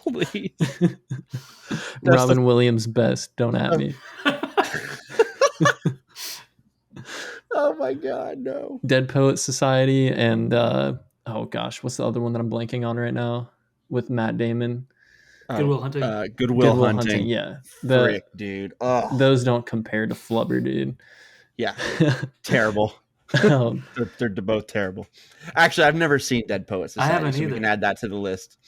Please. Robin Williams best. Don't at me. Oh my God, no. Dead Poet Society and oh gosh, what's the other one that I'm blanking on right now with Matt Damon? Goodwill Hunting. Goodwill Hunting. Yeah. Frick, dude. Oh, Those don't compare to Flubber, dude. yeah. Terrible. Um, They're both terrible. Actually, I've never seen Dead Poet Society. haven't so either. we can add that to the list.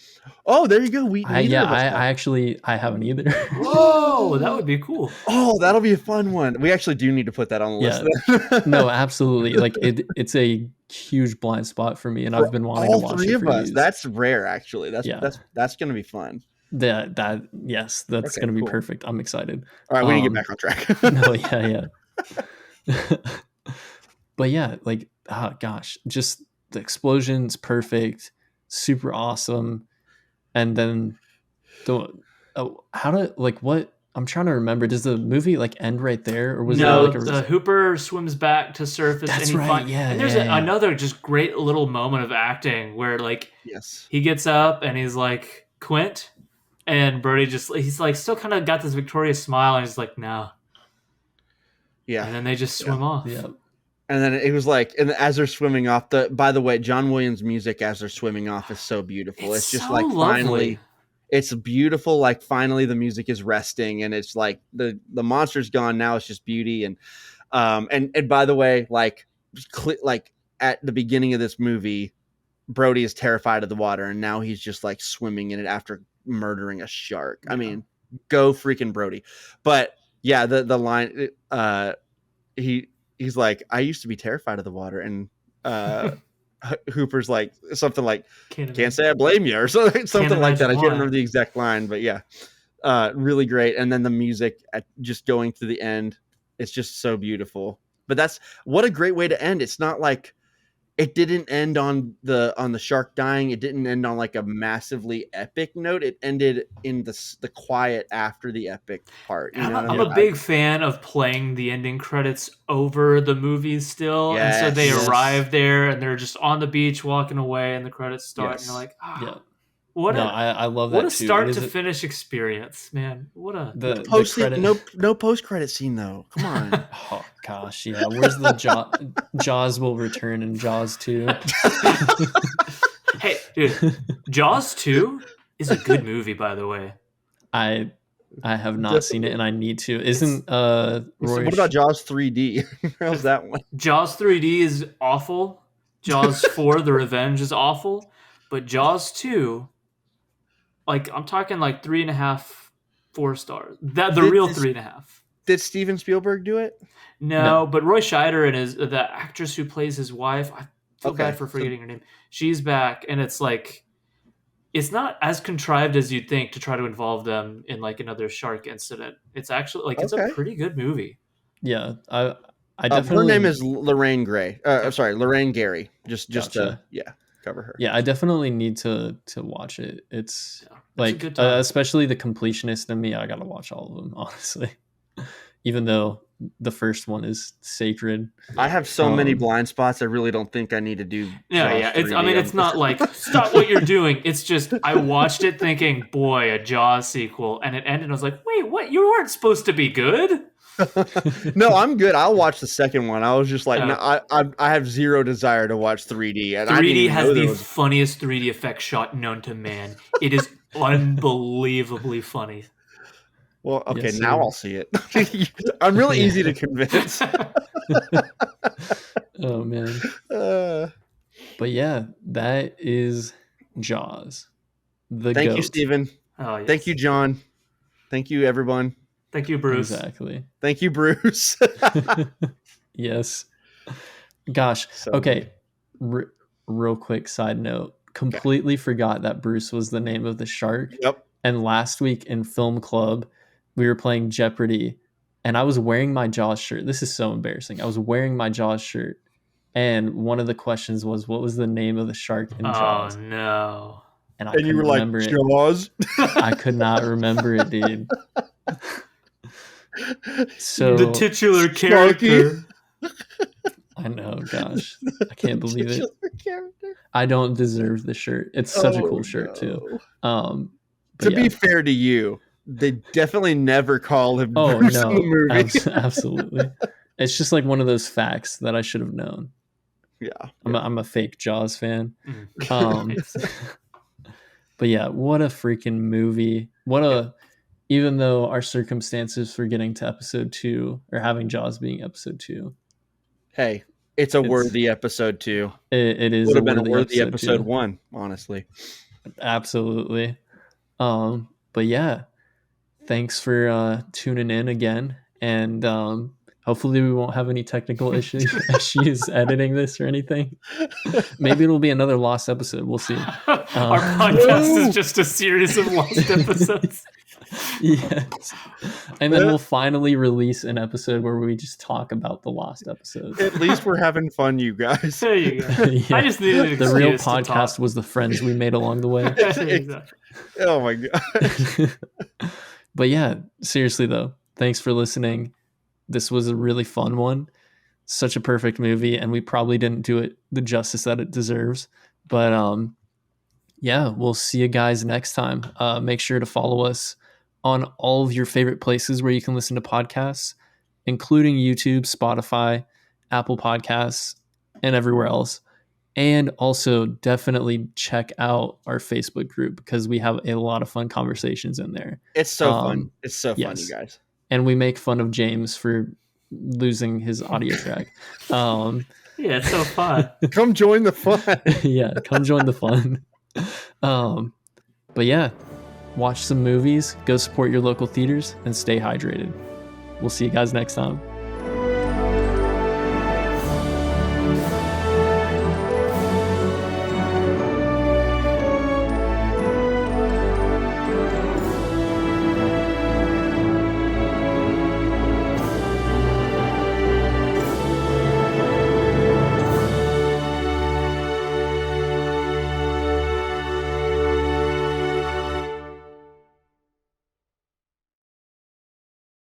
Oh, there you go. I haven't either. Whoa, that would be cool. Oh, that'll be a fun one. We actually do need to put that on the list. No, absolutely. Like, it's a huge blind spot for me, and I've been wanting to all watch three it of for us. years. That's rare, actually. That's going to be fun. Yes, that's Okay, gonna be cool. perfect. I'm excited. All right, we need to Um, get back on track. No, yeah. But yeah, like, oh gosh, just the explosion's perfect, super awesome, and then what? I'm trying to remember. Does the movie like end right there, or was No, there like the Hooper swims back to surface. That's and he right, yeah, and there's yeah. another just great little moment of acting where like Yes. he gets up and he's like, Quint, and Brody he's like still kind of got this victorious smile, and he's like, no, Yeah. and then they just swim off. Yeah, And then it was like, and as they're swimming off, by the way, John Williams' music as they're swimming off is so beautiful. It's just so like lovely. finally, it's beautiful. Like finally, the music is resting, and it's like the monster's gone. Now it's just beauty. And by the way, like at the beginning of this movie, Brody is terrified of the water, and now he's just like swimming in it after murdering a shark. I mean, go freaking Brody. But yeah, the line, he's like, I used to be terrified of the water, and Hooper's like something like, can't say I blame you, or something like that. I can't remember the exact line, but yeah, really great. And then the music just going to the end, it's just so beautiful. But what a great way to end. It's not like it didn't end on the shark dying. It didn't end on like a massively epic note. It ended in the quiet after the epic part. You know I'm a big fan of playing the ending credits over the movies still. Yes, and so they arrive there and they're just on the beach walking away and the credits start and you're like, I love that. What a start to finish experience, man. What a no post credit scene though. Come on. Oh gosh, yeah. Where's the Jaws will return in Jaws 2? Hey, dude, Jaws 2 is a good movie, by the way. I have not seen it and I need to. Isn't what about Jaws 3D? How's that one? Jaws 3D is awful. Jaws 4 The Revenge is awful, but Jaws 2, like I'm talking like 3.5, 4 stars. The real 3.5. Did Steven Spielberg do it? No, but Roy Scheider and the actress who plays his wife, I feel bad for forgetting her name. She's back, and it's like it's not as contrived as you'd think to try to involve them in like another shark incident. It's actually like it's a pretty good movie. Yeah, I definitely. Her name is Lorraine Gray. Lorraine Gary. Just to cover her. Yeah, I definitely need to watch it. It's like especially the completionist in me. I gotta watch all of them, honestly. Even though the first one is sacred. I have so many blind spots. I really don't think I need to do. It's not like stop what you're doing. It's just I watched it thinking, boy, a Jaws sequel, and it ended. And I was like, wait, what? You weren't supposed to be good. No, I'm good. I'll watch the second one. I was just like, no, I have zero desire to watch 3D. And 3D has the funniest 3D effect shot known to man. It is unbelievably funny. Well, okay, yes, now I'll see it. I'm really easy to convince. Oh, man. But yeah, that is Jaws. Thank you, Steven. Oh, yes. Thank you, John. Thank you, everyone. Thank you, Bruce. Exactly. Thank you, Bruce. Yes. Gosh. Okay. Real quick side note. Completely forgot that Bruce was the name of the shark. Yep. And last week in film club, we were playing Jeopardy, and I was wearing my Jaws shirt. This is so embarrassing. I was wearing my Jaws shirt, and one of the questions was, what was the name of the shark in Jaws? Oh, no. And you were like, Jaws? I could not remember it, dude. So the titular character. I know, gosh. I can't believe it. I don't deserve the shirt. It's such a cool shirt, too. To be fair to you, they definitely never call him Bruce in the movie. Absolutely. It's just like one of those facts that I should have known. Yeah. I'm a fake Jaws fan. But yeah, what a freaking movie. Even though our circumstances for getting to episode 2 or having Jaws being episode 2. Hey, it's worthy episode 2. It is. Would have been a worthy episode 1, honestly. Absolutely. But yeah, thanks for tuning in again, and hopefully we won't have any technical issues editing this or anything. Maybe it'll be another lost episode. We'll see. Our podcast is just a series of lost episodes. Yes, and then we'll finally release an episode where we just talk about the lost episodes. At least we're having fun, you guys. There you go. Yeah. I just needed the real podcast was the friends we made along the way. Exactly. Oh my god. But yeah, seriously though, thanks for listening. This was a really fun one. Such a perfect movie, and we probably didn't do it the justice that it deserves. But yeah, we'll see you guys next time. Make sure to follow us on all of your favorite places where you can listen to podcasts, including YouTube, Spotify, Apple Podcasts, and everywhere else. And also definitely check out our Facebook group because we have a lot of fun conversations in there. It's so fun. It's so fun, you guys. And we make fun of James for losing his audio track. Yeah, it's so fun. Come join the fun. Yeah, come join the fun. But yeah, watch some movies, go support your local theaters, and stay hydrated. We'll see you guys next time.